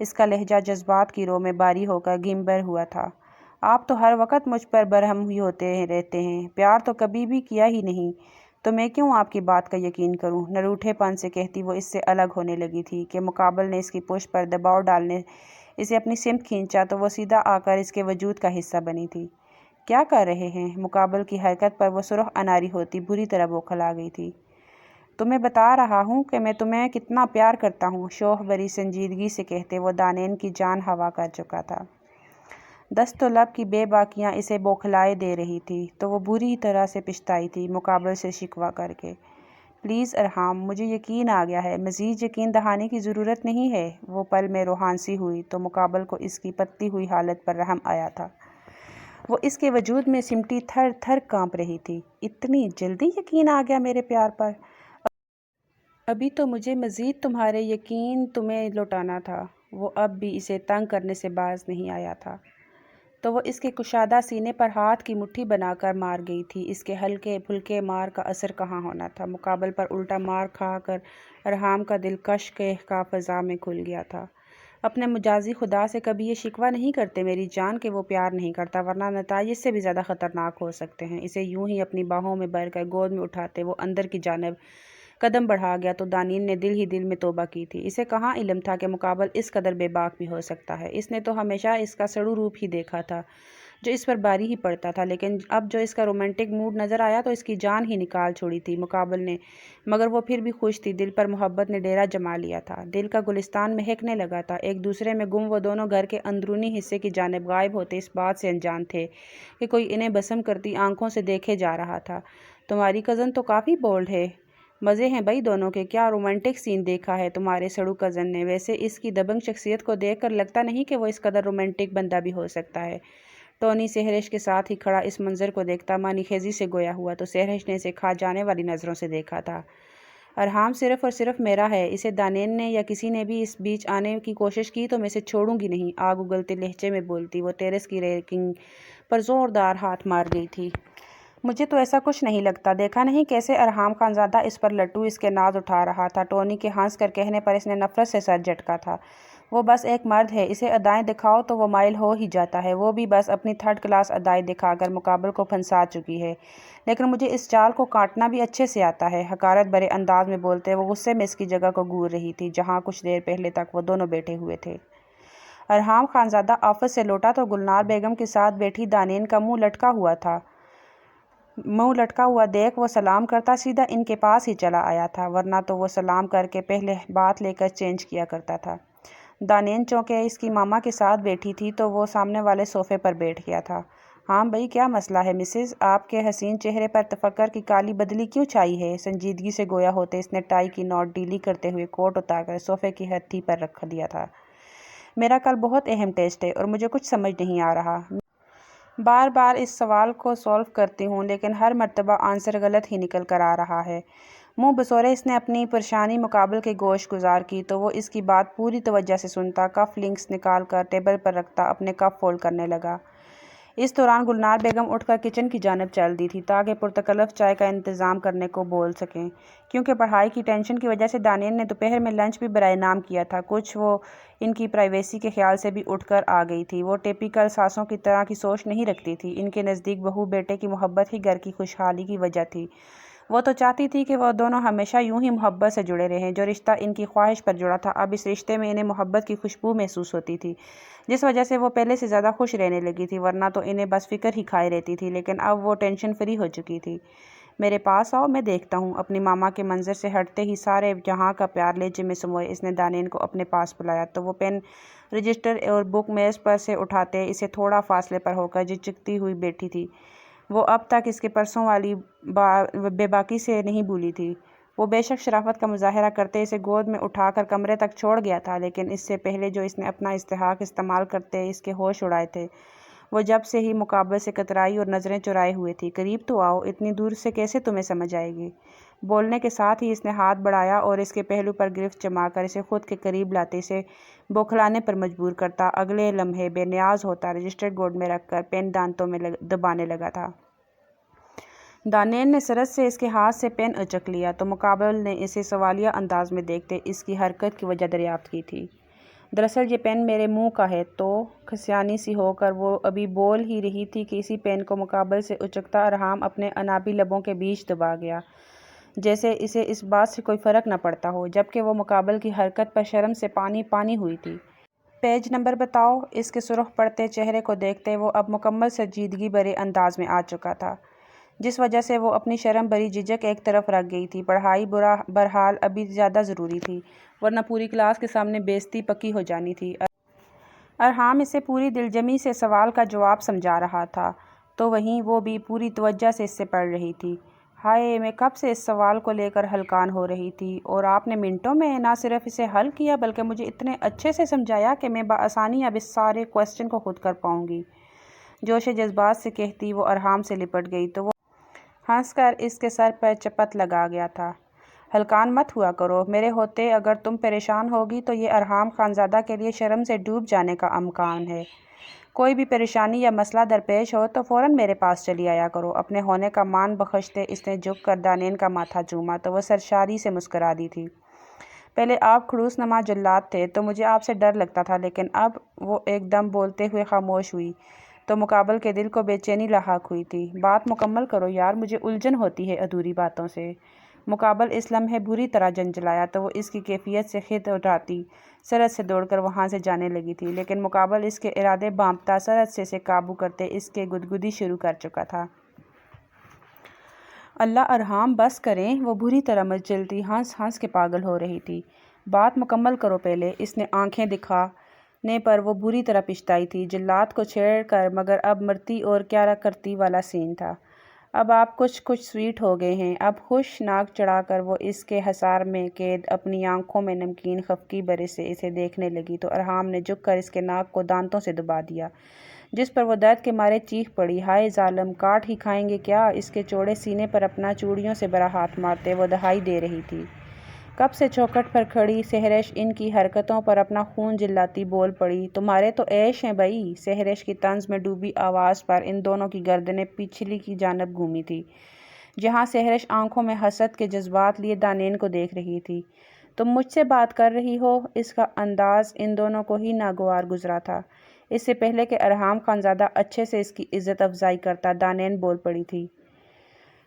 اس کا لہجہ جذبات کی رو میں باری ہو کر گھمبر ہوا تھا۔ آپ تو ہر وقت مجھ پر برہم ہوئی ہوتے رہتے ہیں، پیار تو کبھی بھی کیا ہی نہیں، تو میں کیوں آپ کی بات کا یقین کروں؟ نروٹھے پن سے کہتی وہ اس سے الگ ہونے لگی تھی کہ مقابل نے اس کی پشت پر دباؤ ڈالنے اسے اپنی سمت کھینچا تو وہ سیدھا آ کر اس کے وجود کا حصہ بنی تھی۔ کیا کر رہے ہیں؟ مقابل کی حرکت پر وہ سرخ اناری ہوتی بری طرح بوکھلا گئی تھی۔ تمہیں بتا رہا ہوں کہ میں تمہیں کتنا پیار کرتا ہوں، شوخ بری سنجیدگی سے کہتے وہ دانین کی جان ہوا کر چکا تھا۔ دست و لب کی بے باکیاں اسے بوکھلائے دے رہی تھی تو وہ بری طرح سے پچھتائی تھی مقابل سے شکوہ کر کے۔ پلیز ارحام، مجھے یقین آ گیا ہے، مزید یقین دہانی کی ضرورت نہیں ہے۔ وہ پل میں روحانسی ہوئی تو مقابل کو اس کی پتلی ہوئی حالت پر رحم آیا تھا۔ وہ اس کے وجود میں سمٹی تھر تھر کانپ رہی تھی۔ اتنی جلدی یقین آ گیا میرے پیار پر؟ ابھی تو مجھے مزید تمہارے یقین تمہیں لوٹانا تھا۔ وہ اب بھی اسے تنگ کرنے سے باز نہیں آیا تھا تو وہ اس کے کشادہ سینے پر ہاتھ کی مٹھی بنا کر مار گئی تھی۔ اس کے ہلکے پھلکے مار کا اثر کہاں ہونا تھا، مقابل پر الٹا مار کھا کر ارحام کا دل کش کا فضا میں کھل گیا تھا۔ اپنے مجازی خدا سے کبھی یہ شکوہ نہیں کرتے میری جان کہ وہ پیار نہیں کرتا، ورنہ نتائج اس سے بھی زیادہ خطرناک ہو سکتے ہیں۔ اسے یوں ہی اپنی باہوں میں بھر کر گود میں اٹھاتے وہ اندر کی جانب قدم بڑھا گیا تو دانین نے دل ہی دل میں توبہ کی تھی۔ اسے کہاں علم تھا کہ مقابل اس قدر بے باک بھی ہو سکتا ہے۔ اس نے تو ہمیشہ اس کا سڑو روپ ہی دیکھا تھا جو اس پر باری ہی پڑتا تھا، لیکن اب جو اس کا رومانٹک موڈ نظر آیا تو اس کی جان ہی نکال چھوڑی تھی مقابل نے، مگر وہ پھر بھی خوش تھی۔ دل پر محبت نے ڈیرا جما لیا تھا، دل کا گلستان مہکنے لگا تھا۔ ایک دوسرے میں گم وہ دونوں گھر کے اندرونی حصے کی جانب غائب ہوتے اس بات سے انجان تھے کہ کوئی انہیں بسم کرتی آنکھوں سے دیکھے جا رہا تھا۔ تمہاری کزن تو کافی بولڈ ہے، مزے ہیں بھائی دونوں کے۔ کیا رومانٹک سین دیکھا ہے تمہارے سڑو کزن نے؟ ویسے اس کی دبنگ شخصیت کو دیکھ کر لگتا نہیں کہ وہ اس قدر رومانٹک بندہ بھی ہو سکتا ہے۔ ٹونی سہرش کے ساتھ ہی کھڑا اس منظر کو دیکھتا معنی خیزی سے گویا ہوا تو سہرش نے اسے کھا جانے والی نظروں سے دیکھا تھا۔ ارحام صرف اور صرف میرا ہے، اسے دانین نے یا کسی نے بھی اس بیچ آنے کی کوشش کی تو میں اسے چھوڑوں گی نہیں، آگ اگلتے لہجے میں بولتی وہ ٹیرس کی ریلنگ پر زوردار ہاتھ مار گئی تھی۔ مجھے تو ایسا کچھ نہیں لگتا، دیکھا نہیں کیسے ارحام خانزادہ اس پر لٹو اس کے ناز اٹھا رہا تھا۔ ٹونی کے ہنس کر کہنے پر اس نے نفرت سے سر جھٹکا تھا۔ وہ بس ایک مرد ہے، اسے ادائیں دکھاؤ تو وہ مائل ہو ہی جاتا ہے، وہ بھی بس اپنی تھرڈ کلاس ادائیں دکھا کر مقابل کو پھنسا چکی ہے، لیکن مجھے اس چال کو کاٹنا بھی اچھے سے آتا ہے۔ حقارت بھرے انداز میں بولتے وہ غصے میں اس کی جگہ کو گور رہی تھی جہاں کچھ دیر پہلے تک وہ دونوں بیٹھے ہوئے تھے۔ ارحام خانزادہ آفس سے لوٹا تو گلنار بیگم کے ساتھ بیٹھی دانین کا منہ لٹکا ہوا تھا۔ منہ لٹکا ہوا دیکھ وہ سلام کرتا سیدھا ان کے پاس ہی چلا آیا تھا، ورنہ تو وہ سلام کر کے پہلے بات لے کر چینج کیا کرتا تھا۔ دانین چونکہ اس کی ماما کے ساتھ بیٹھی تھی تو وہ سامنے والے صوفے پر بیٹھ گیا تھا۔ ہاں بھئی کیا مسئلہ ہے مسز؟ آپ کے حسین چہرے پر تفکر کی کالی بدلی کیوں چھائی ہے؟ سنجیدگی سے گویا ہوتے اس نے ٹائی کی نوٹ ڈھیلی کرتے ہوئے کوٹ اتار کر صوفے کی ہتھی پر رکھ دیا تھا۔ میرا کل بہت اہم ٹیسٹ ہے اور مجھے کچھ سمجھ نہیں آ رہا۔ بار بار اس سوال کو سولو کرتی ہوں لیکن ہر مرتبہ آنسر غلط ہی نکل کر آ رہا ہے۔ منہ بسورے اس نے اپنی پریشانی مقابل کے گوش گزار کی تو وہ اس کی بات پوری توجہ سے سنتا، کف لنکس نکال کر ٹیبل پر رکھتا اپنے کف فولڈ کرنے لگا۔ اس دوران گلنار بیگم اٹھ کر کچن کی جانب چل دی تھی تاکہ پرتکلف چائے کا انتظام کرنے کو بول سکیں، کیونکہ پڑھائی کی ٹینشن کی وجہ سے دانین نے دوپہر میں لنچ بھی برائے نام کیا تھا۔ کچھ وہ ان کی پرائیویسی کے خیال سے بھی اٹھ کر آ گئی تھی۔ وہ ٹیپیکل ساسوں کی طرح کی سوچ نہیں رکھتی تھی، ان کے نزدیک بہو بیٹے کی محبت ہی گھر کی خوشحالی کی وجہ تھی۔ وہ تو چاہتی تھی کہ وہ دونوں ہمیشہ یوں ہی محبت سے جڑے رہیں۔ جو رشتہ ان کی خواہش پر جڑا تھا اب اس رشتے میں انہیں محبت کی خوشبو محسوس ہوتی تھی، جس وجہ سے وہ پہلے سے زیادہ خوش رہنے لگی تھی، ورنہ تو انہیں بس فکر ہی کھائے رہتی تھی، لیکن اب وہ ٹینشن فری ہو چکی تھی۔ میرے پاس آؤ، میں دیکھتا ہوں۔ اپنی ماما کے منظر سے ہٹتے ہی سارے جہاں کا پیار لہجے میں سموئے اس نے دانین کو اپنے پاس بلایا تو وہ پین رجسٹر اور بک میز پر سے اٹھاتے اسے تھوڑا فاصلے پر ہو کر جھجکتی ہوئی بیٹھی تھی۔ وہ اب تک اس کے پرسوں والی بے باکی سے نہیں بھولی تھی۔ وہ بے شک شرافت کا مظاہرہ کرتے اسے گود میں اٹھا کر کمرے تک چھوڑ گیا تھا، لیکن اس سے پہلے جو اس نے اپنا استحقاق استعمال کرتے اس کے ہوش اڑائے تھے، وہ جب سے ہی مقابل سے کترائی اور نظریں چرائے ہوئے تھی۔ قریب تو آؤ، اتنی دور سے کیسے تمہیں سمجھ آئے گی؟ بولنے کے ساتھ ہی اس نے ہاتھ بڑھایا اور اس کے پہلو پر گرفت جما کر اسے خود کے قریب لاتے اسے بوکھلانے پر مجبور کرتا اگلے لمحے بے نیاز ہوتا رجسٹر گود میں رکھ کر پین دانتوں میں دبانے لگا تھا۔ دانین نے سرعت سے اس کے ہاتھ سے پین اچک لیا تو مقابل نے اسے سوالیہ انداز میں دیکھتے اس کی حرکت کی وجہ دریافت کی تھی۔ دراصل یہ پین میرے منہ کا ہے۔ تو خسیانی سی ہو کر وہ ابھی بول ہی رہی تھی کہ اسی پین کو مقابل سے اچکتا ارحام اپنے انابی لبوں کے بیچ دبا گیا، جیسے اسے اس بات سے کوئی فرق نہ پڑتا ہو، جبکہ وہ مقابل کی حرکت پر شرم سے پانی پانی ہوئی تھی۔ پیج نمبر بتاؤ۔ اس کے سرخ پڑتے چہرے کو دیکھتے وہ اب مکمل سنجیدگی بھرے انداز میں آ چکا تھا، جس وجہ سے وہ اپنی شرم بھری جھجک ایک طرف رکھ گئی تھی۔ پڑھائی بہرحال ابھی زیادہ ضروری تھی، ورنہ پوری کلاس کے سامنے بے عزتی پکی ہو جانی تھی۔ ارحام اسے پوری دلجمی سے سوال کا جواب سمجھا رہا تھا، تو وہیں وہ بھی پوری توجہ سے اس سے پڑھ رہی تھی۔ ہائے، میں کب سے اس سوال کو لے کر ہلکان ہو رہی تھی، اور آپ نے منٹوں میں نہ صرف اسے حل کیا بلکہ مجھے اتنے اچھے سے سمجھایا کہ میں بآسانی اب اس سارے کوسچن کو خود کر پاؤں گی۔ جوش جذبات سے کہتی وہ ارحام سے لپٹ گئی تو وہ ہنس کر اس کے سر پر چپت لگا گیا تھا۔ ہلکان مت ہوا کرو، میرے ہوتے اگر تم پریشان ہوگی تو یہ ارحام خانزادہ کے لیے شرم سے ڈوب جانے کا امکان ہے۔ کوئی بھی پریشانی یا مسئلہ درپیش ہو تو فوراً میرے پاس چلی آیا کرو۔ اپنے ہونے کا مان بخشتے اس نے جھک کر دانین کا ماتھا چوما تو وہ سرشاری سے مسکرا دی تھی۔ پہلے آپ خڑوس نما جلاد تھے تو مجھے آپ سے ڈر لگتا تھا، لیکن اب وہ ایک دم بولتے ہوئے خاموش ہوئی تو مقابل کے دل کو بے چینی لاحق ہوئی تھی۔ بات مکمل کرو یار، مجھے الجھن ہوتی ہے ادھوری باتوں سے۔ مقابل اس لمحے بری طرح جھنجھلایا تو وہ اس کی کیفیت سے خط اٹھاتی سرحد سے دوڑ کر وہاں سے جانے لگی تھی، لیکن مقابل اس کے ارادے بھانپتا سرحد سے اسے قابو کرتے اس کے گدگدی شروع کر چکا تھا۔ اللہ ارحام بس کریں، وہ بری طرح مچلتی ہنس ہنس کے پاگل ہو رہی تھی۔ بات مکمل کرو پہلے۔ اس نے آنکھیں دکھانے پر وہ بری طرح پچھتائی تھی۔ جلاد کو چھیڑ کر مگر اب مرتی اور کیا کرتی والا سین تھا۔ اب آپ کچھ سویٹ ہو گئے ہیں۔ اب خوش ناک چڑھا کر وہ اس کے حصار میں قید اپنی آنکھوں میں نمکین خفگی بھرے سے اسے دیکھنے لگی تو ارحام نے جھک کر اس کے ناک کو دانتوں سے دبا دیا، جس پر وہ درد کے مارے چیخ پڑی۔ ہائے ظالم، کاٹ ہی کھائیں گے کیا؟ اس کے چوڑے سینے پر اپنا چوڑیوں سے بھرا ہاتھ مارتے وہ دہائی دے رہی تھی۔ کب سے چوکھٹ پر کھڑی سہرش ان کی حرکتوں پر اپنا خون جلاتی بول پڑی، تمہارے تو عیش ہیں بھائی۔ سہرش کی طنز میں ڈوبی آواز پر ان دونوں کی گردنیں پچھلی کی جانب گھومی تھی، جہاں سہرش آنکھوں میں حسد کے جذبات لیے دانین کو دیکھ رہی تھی۔ تم مجھ سے بات کر رہی ہو؟ اس کا انداز ان دونوں کو ہی ناگوار گزرا تھا۔ اس سے پہلے کہ ارحام خانزادہ اچھے سے اس کی عزت افزائی کرتا، دانین بول پڑی تھی۔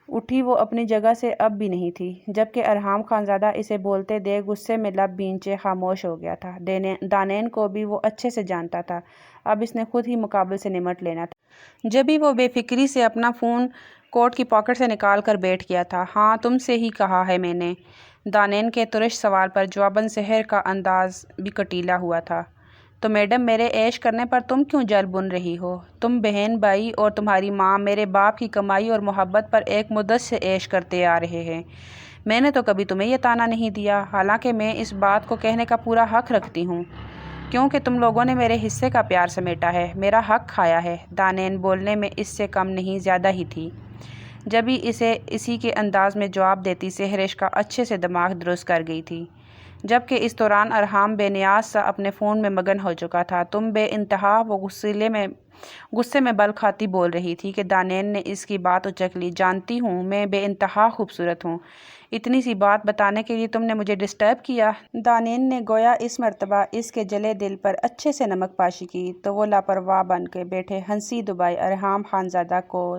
اٹھی وہ اپنی جگہ سے اب بھی نہیں تھی، جبکہ ارحام خانزادہ اسے بولتے دیکھ غصے میں لب بھینچے خاموش ہو گیا تھا۔ دانین کو بھی وہ اچھے سے جانتا تھا، اب اس نے خود ہی مقابل سے نمٹ لینا تھا۔ جبھی وہ بے فکری سے اپنا فون کوٹ کی پاکٹ سے نکال کر بیٹھ گیا تھا۔ ہاں، تم سے ہی کہا ہے میں نے۔ دانین کے ترش سوال پر جواباً سحر کا انداز بھی کٹیلا ہوا تھا۔ تو میڈم، میرے عیش کرنے پر تم کیوں جل بن رہی ہو؟ تم، بہن، بھائی اور تمہاری ماں میرے باپ کی کمائی اور محبت پر ایک مدت سے عیش کرتے آ رہے ہیں۔ میں نے تو کبھی تمہیں یہ طعنہ نہیں دیا، حالانکہ میں اس بات کو کہنے کا پورا حق رکھتی ہوں، کیونکہ تم لوگوں نے میرے حصے کا پیار سمیٹا ہے، میرا حق کھایا ہے۔ دانین بولنے میں اس سے کم نہیں زیادہ ہی تھی۔ جبھی اسے اسی کے انداز میں جواب دیتی سہرش کا اچھے سے دماغ درست کر گئی تھی، جبکہ اس دوران ارحام بے نیاز سا اپنے فون میں مگن ہو چکا تھا۔ تم بے انتہا، وہ غصے میں بل کھاتی بول رہی تھی کہ دانین نے اس کی بات اچک لی۔ جانتی ہوں میں بے انتہا خوبصورت ہوں، اتنی سی بات بتانے کے لیے تم نے مجھے ڈسٹرب کیا؟ دانین نے گویا اس مرتبہ اس کے جلے دل پر اچھے سے نمک پاشی کی تو وہ لاپرواہ بن کے بیٹھے ہنسی دبائی ارحام خانزادہ کو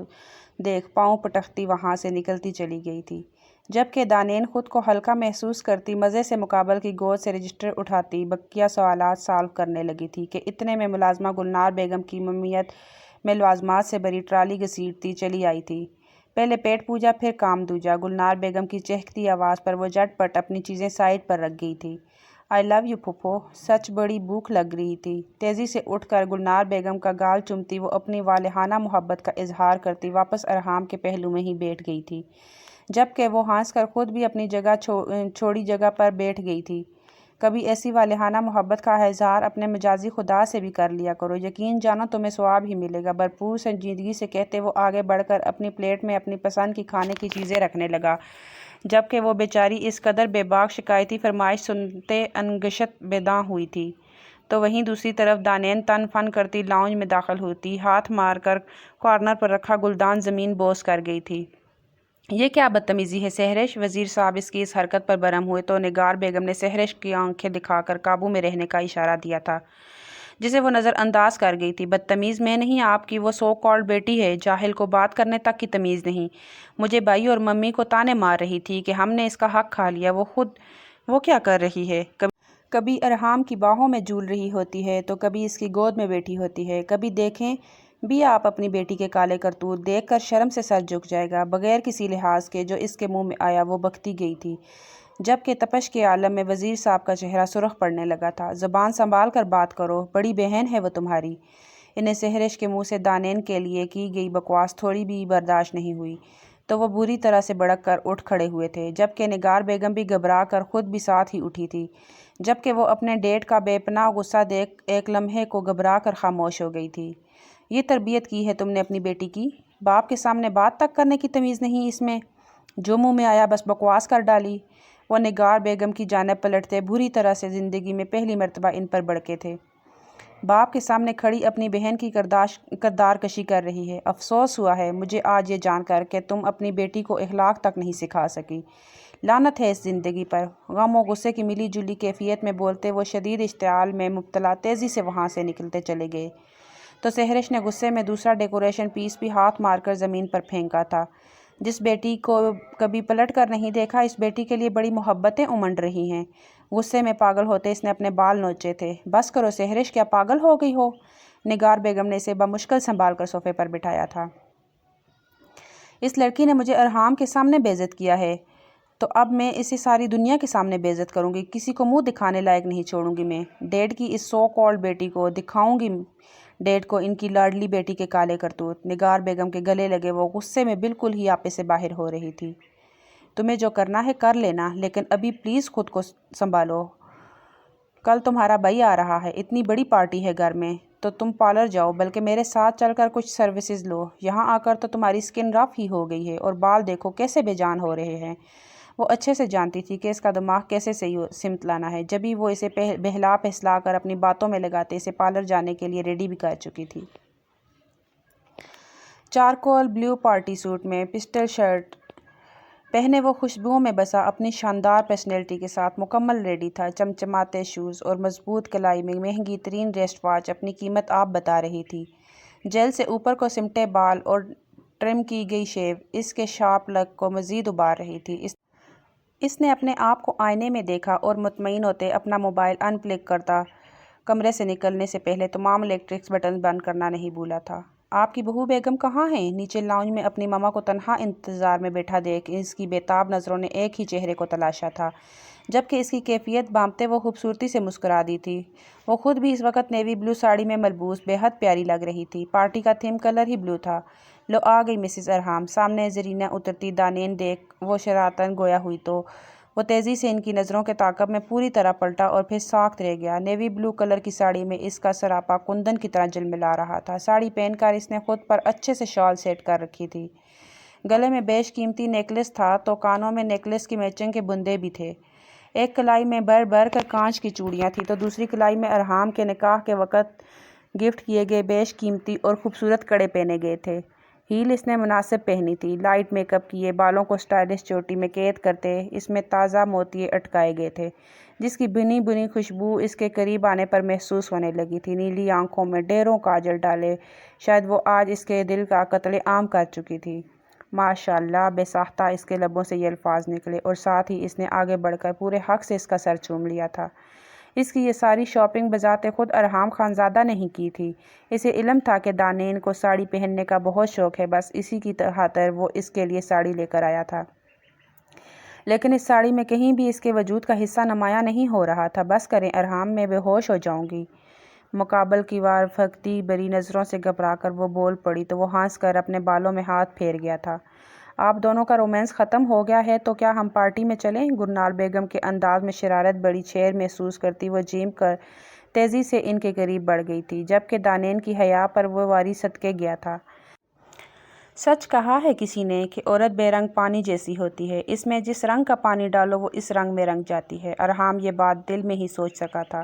دیکھ پاؤں پٹکتی وہاں سے نکلتی چلی گئی تھی، جبکہ دانین خود کو ہلکا محسوس کرتی مزے سے مقابل کی گود سے رجسٹر اٹھاتی بقیہ سوالات سالو کرنے لگی تھی کہ اتنے میں ملازمہ گلنار بیگم کی ممیت میں لوازمات سے بھری ٹرالی گھسیٹتی چلی آئی تھی۔ پہلے پیٹ پوجا پھر کام دوجا۔ گلنار بیگم کی چہکتی آواز پر وہ جھٹ پٹ اپنی چیزیں سائڈ پر رکھ گئی تھی۔ آئی لو یو پھوپھو، سچ بڑی بھوک لگ رہی تھی۔ تیزی سے اٹھ کر گلنار بیگم کا گال چومتی وہ اپنی والہانہ محبت کا اظہار کرتی واپس ارحام کے پہلو میں ہی بیٹھ گئی تھی، جبکہ وہ ہنس کر خود بھی اپنی چھوڑی جگہ پر بیٹھ گئی تھی۔ کبھی ایسی والہانہ محبت کا اظہار اپنے مجازی خدا سے بھی کر لیا کرو، یقین جانو تمہیں ثواب ہی ملے گا۔ بھرپور سنجیدگی سے کہتے وہ آگے بڑھ کر اپنی پلیٹ میں اپنی پسند کی کھانے کی چیزیں رکھنے لگا، جبکہ وہ بیچاری اس قدر بے باک شکایتی فرمائش سنتے انگشت بداں ہوئی تھی۔ تو وہیں دوسری طرف دانین تن فن کرتی لاؤنج میں داخل ہوتی، ہاتھ مار کر کارنر پر رکھا گلدان زمین بوس کر گئی تھی۔ یہ کیا بدتمیزی ہے سہرش؟ وزیر صاحب اس کی اس حرکت پر برہم ہوئے تو نگار بیگم نے سہرش کی آنکھیں دکھا کر قابو میں رہنے کا اشارہ دیا تھا، جسے وہ نظر انداز کر گئی تھی۔ بدتمیز میں نہیں، آپ کی وہ سو کالڈ بیٹی ہے، جاہل کو بات کرنے تک کی تمیز نہیں۔ مجھے بھائی اور ممی کو تانے مار رہی تھی کہ ہم نے اس کا حق کھا لیا۔ وہ کیا کر رہی ہے؟ کبھی ارحام کی باہوں میں جھول رہی ہوتی ہے تو کبھی اس کی گود میں بیٹھی ہوتی ہے۔ کبھی دیکھیں بھی آپ اپنی بیٹی کے کالے کرتوت، دیکھ کر شرم سے سر جھک جائے گا۔ بغیر کسی لحاظ کے جو اس کے منہ میں آیا وہ بکتی گئی تھی، جبکہ تپش کے عالم میں وزیر صاحب کا چہرہ سرخ پڑنے لگا تھا۔ زبان سنبھال کر بات کرو، بڑی بہن ہے وہ تمہاری۔ انہیں سہرش کے منہ سے دانین کے لیے کی گئی بکواس تھوڑی بھی برداشت نہیں ہوئی تو وہ بری طرح سے بھڑک کر اٹھ کھڑے ہوئے تھے، جبکہ نگار بیگم بھی گھبرا کر خود بھی ساتھ ہی اٹھی تھی، جبکہ وہ اپنے ڈیڈ کا بے پناہ غصہ دیکھ ایک لمحے کو گھبرا کر خاموش ہو گئی تھی۔ یہ تربیت کی ہے تم نے اپنی بیٹی کی؟ باپ کے سامنے بات تک کرنے کی تمیز نہیں اس میں؟ جو منہ میں آیا بس بکواس کر ڈالی۔ وہ نگار بیگم کی جانب پلٹتے بری طرح سے زندگی میں پہلی مرتبہ ان پر بھڑکے تھے۔ باپ کے سامنے کھڑی اپنی بہن کی کردار کشی کر رہی ہے۔ افسوس ہوا ہے مجھے آج یہ جان کر کہ تم اپنی بیٹی کو اخلاق تک نہیں سکھا سکی۔ لعنت ہے اس زندگی پر۔ غم و غصے کی ملی جلی کیفیت میں بولتے وہ شدید اشتعال میں مبتلا تیزی سے وہاں سے نکلتے چلے گئے تو سہرش نے غصے میں دوسرا ڈیکوریشن پیس بھی ہاتھ مار کر زمین پر پھینکا تھا۔ جس بیٹی کو کبھی پلٹ کر نہیں دیکھا، اس بیٹی کے لیے بڑی محبتیں امنڈ رہی ہیں۔ غصے میں پاگل ہوتے اس نے اپنے بال نوچے تھے۔ بس کرو سہرش، کیا پاگل ہو گئی ہو؟ نگار بیگم نے اسے بمشکل سنبھال کر صوفے پر بٹھایا تھا۔ اس لڑکی نے مجھے ارحام کے سامنے بے عزت کیا ہے تو اب میں اسے ساری دنیا کے سامنے بے عزت کروں گی۔ کسی کو منہ دکھانے لائق نہیں چھوڑوں گی میں۔ ڈیڈ کی اس سو کالڈ بیٹی کو دکھاؤں گی، ڈیڈ کو ان کی لاڈلی بیٹی کے کالے کرتوت۔ نگار بیگم کے گلے لگے وہ غصے میں بالکل ہی آپے سے باہر ہو رہی تھی۔ تمہیں جو کرنا ہے کر لینا، لیکن ابھی پلیز خود کو سنبھالو۔ کل تمہارا بھائی آ رہا ہے، اتنی بڑی پارٹی ہے گھر میں، تو تم پارلر جاؤ، بلکہ میرے ساتھ چل کر کچھ سروسز لو۔ یہاں آ کر تو تمہاری سکن رف ہی ہو گئی ہے اور بال دیکھو کیسے بے جان ہو رہے ہیں۔ وہ اچھے سے جانتی تھی کہ اس کا دماغ کیسے صحیح سمت لانا ہے، جبھی وہ اسے بہلا پھسلا کر اپنی باتوں میں لگاتے اسے پارلر جانے کے لیے ریڈی بھی کر چکی تھی۔ چارکول بلیو پارٹی سوٹ میں پسٹل شرٹ پہنے وہ خوشبوؤں میں بسا اپنی شاندار پرسنالٹی کے ساتھ مکمل ریڈی تھا۔ چمچماتے شوز اور مضبوط کلائی میں مہنگی ترین ریسٹ واچ اپنی قیمت آپ بتا رہی تھی۔ جیل سے اوپر کو سمٹے بال اور ٹرم کی گئی شیو اس کے شارپ لک کو مزید ابھار رہی تھی۔ اس نے اپنے آپ کو آئینے میں دیکھا اور مطمئن ہوتے اپنا موبائل ان پلگ کرتا کمرے سے نکلنے سے پہلے تمام الیکٹرکس بٹن بند کرنا نہیں بھولا تھا۔ آپ کی بہو بیگم کہاں ہیں؟ نیچے لاؤنج میں اپنی ماما کو تنہا انتظار میں بیٹھا دیکھ اس کی بے تاب نظروں نے ایک ہی چہرے کو تلاشا تھا، جبکہ اس کی کیفیت بامتے وہ خوبصورتی سے مسکرا دی تھی۔ وہ خود بھی اس وقت نیوی بلو ساڑی میں ملبوس بے حد پیاری لگ رہی تھی۔ پارٹی کا تھیم کلر ہی بلو تھا۔ لو آ گئی مسز ارحام۔ سامنے زرینہ اترتی دانین دیکھ وہ شرارتاً گویا ہوئی تو وہ تیزی سے ان کی نظروں کے تعاقب میں پوری طرح پلٹا اور پھر ساکت رہ گیا۔ نیوی بلو کلر کی ساڑی میں اس کا سراپا کندن کی طرح جلملا رہا تھا۔ ساڑی پہن کر اس نے خود پر اچھے سے شال سیٹ کر رکھی تھی۔ گلے میں بیش قیمتی نیکلس تھا تو کانوں میں نیکلس کی میچنگ کے بندے بھی تھے۔ ایک کلائی میں بھر بھر کر کانچ کی چوڑیاں تھیں تو دوسری کلائی میں ارحام کے نکاح کے وقت گفٹ کیے گئے بیش قیمتی اور خوبصورت کڑے پہنے گئے تھے۔ ہیل اس نے مناسب پہنی تھی۔ لائٹ میک اپ کیے بالوں کو سٹائلش چوٹی میں قید کرتے اس میں تازہ موتیے اٹکائے گئے تھے، جس کی بنی بنی خوشبو اس کے قریب آنے پر محسوس ہونے لگی تھی۔ نیلی آنکھوں میں ڈھیروں کاجل ڈالے شاید وہ آج اس کے دل کا قتل عام کر چکی تھی۔ ماشاءاللہ، بے ساختہ اس کے لبوں سے یہ الفاظ نکلے اور ساتھ ہی اس نے آگے بڑھ کر پورے حق سے اس کا سر چوم لیا تھا۔ اس کی یہ ساری شاپنگ بذات خود ارحام خانزادہ نہیں کی تھی۔ اسے علم تھا کہ دانین کو ساڑی پہننے کا بہت شوق ہے، بس اسی کی خاطر وہ اس کے لیے ساڑی لے کر آیا تھا، لیکن اس ساڑی میں کہیں بھی اس کے وجود کا حصہ نمایاں نہیں ہو رہا تھا۔ بس کریں ارحام، میں بے ہوش ہو جاؤں گی۔ مقابل کی وار پھکتی بری نظروں سے گھبرا کر وہ بول پڑی تو وہ ہنس کر اپنے بالوں میں ہاتھ پھیر گیا تھا۔ آپ دونوں کا رومانس ختم ہو گیا ہے تو کیا ہم پارٹی میں چلیں؟ گلنار بیگم کے انداز میں شرارت بڑی چھیر محسوس کرتی وہ جھیم کر تیزی سے ان کے قریب بڑھ گئی تھی، جبکہ دانین کی حیا پر وہ واری صدقے گیا تھا۔ سچ کہا ہے کسی نے کہ عورت بے رنگ پانی جیسی ہوتی ہے، اس میں جس رنگ کا پانی ڈالو وہ اس رنگ میں رنگ جاتی ہے۔ ارحام یہ بات دل میں ہی سوچ سکا تھا۔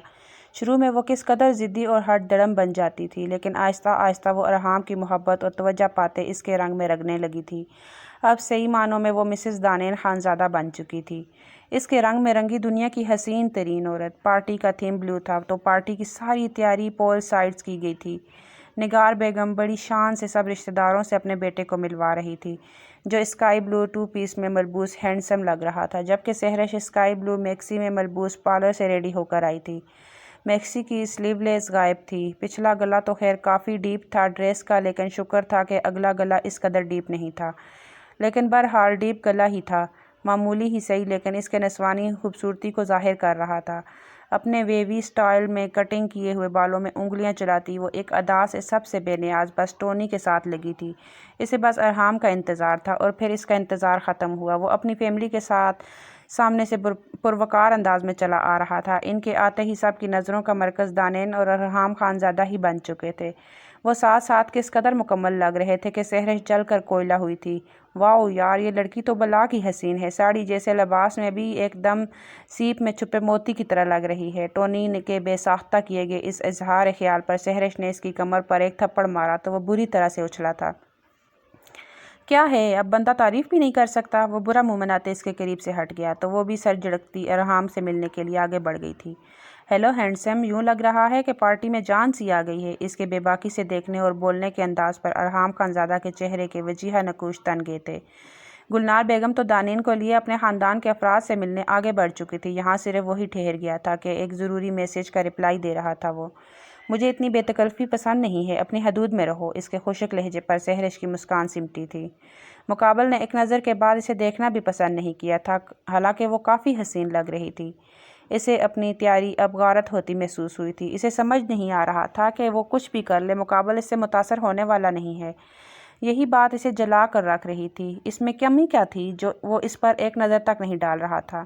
شروع میں وہ کس قدر ضدی اور ہٹ دھڑم بن جاتی تھی، لیکن آہستہ آہستہ وہ ارحام کی محبت اور توجہ پاتے اس کے رنگ میں رنگنے لگی تھی۔ اب صحیح معنوں میں وہ مسز دانین خانزادہ بن چکی تھی۔ اس کے رنگ میں رنگی دنیا کی حسین ترین عورت۔ پارٹی کا تھیم بلو تھا تو پارٹی کی ساری تیاری پول سائڈز کی گئی تھی۔ نگار بیگم بڑی شان سے سب رشتہ داروں سے اپنے بیٹے کو ملوا رہی تھی، جو اسکائی بلو 2 پیس میں ملبوس ہینڈسم لگ رہا تھا، جبکہ سہرش اسکائی بلو میکسی میں ملبوس پارلر سے ریڈی ہو کر آئی تھی۔ میکسی کی سلیو لیس غائب تھی۔ پچھلا گلا تو خیر کافی ڈیپ تھا ڈریس کا، لیکن شکر تھا کہ اگلا گلا اس قدر ڈیپ نہیں تھا۔ لیکن بہرحال ڈیپ گلا ہی تھا، معمولی ہی صحیح، لیکن اس کے نسوانی خوبصورتی کو ظاہر کر رہا تھا۔ اپنے ویوی سٹائل میں کٹنگ کیے ہوئے بالوں میں انگلیاں چلاتی وہ ایک ادا سے سب سے بے نیاز بس ٹونی کے ساتھ لگی تھی۔ اسے بس ارحام کا انتظار تھا اور پھر اس کا انتظار ختم ہوا۔ وہ اپنی فیملی کے ساتھ سامنے سے پروقار انداز میں چلا آ رہا تھا۔ ان کے آتے ہی سب کی نظروں کا مرکز دانین اور ارحام خانزادہ ہی بن چکے تھے۔ وہ ساتھ ساتھ کس قدر مکمل لگ رہے تھے کہ سہرش جل کر کوئلہ ہوئی تھی۔ واؤ یار، یہ لڑکی تو بلا کی حسین ہے، ساڑی جیسے لباس میں بھی ایک دم سیپ میں چھپے موتی کی طرح لگ رہی ہے۔ ٹونی کے بے ساختہ کیے گئے اس اظہار خیال پر سہرش نے اس کی کمر پر ایک تھپڑ مارا تو وہ بری طرح سے اچھلا تھا۔ کیا ہے، اب بندہ تعریف بھی نہیں کر سکتا؟ وہ برا منہ بناتے اس کے قریب سے ہٹ گیا تو وہ بھی سر جھڑکتی ارحام سے ملنے کے لیے آگے بڑھ گئی تھی۔ ہیلو ہینڈسم، یوں لگ رہا ہے کہ پارٹی میں جان سی آ گئی ہے۔ اس کے بے باکی سے دیکھنے اور بولنے کے انداز پر ارحام خانزادہ کے چہرے کے وجیہہ نقوش تن گئے تھے۔ گلنار بیگم تو دانین کو لیے اپنے خاندان کے افراد سے ملنے آگے بڑھ چکی تھی، یہاں صرف وہی ٹھہر گیا تھا کہ ایک ضروری میسج کا رپلائی دے رہا تھا۔ وہ مجھے اتنی بے تکلفی پسند نہیں ہے، اپنی حدود میں رہو۔ اس کے خشک لہجے پر سہرش کی مسکان سمٹی تھی۔ مقابل نے ایک نظر کے بعد اسے دیکھنا بھی پسند نہیں کیا تھا، حالانکہ وہ کافی حسین لگ رہی تھی۔ اسے اپنی تیاری اب غارت ہوتی محسوس ہوئی تھی۔ اسے سمجھ نہیں آ رہا تھا کہ وہ کچھ بھی کر لے، مقابل اس سے متاثر ہونے والا نہیں ہے۔ یہی بات اسے جلا کر رکھ رہی تھی۔ اس میں کمی کیا تھی جو وہ اس پر ایک نظر تک نہیں ڈال رہا تھا؟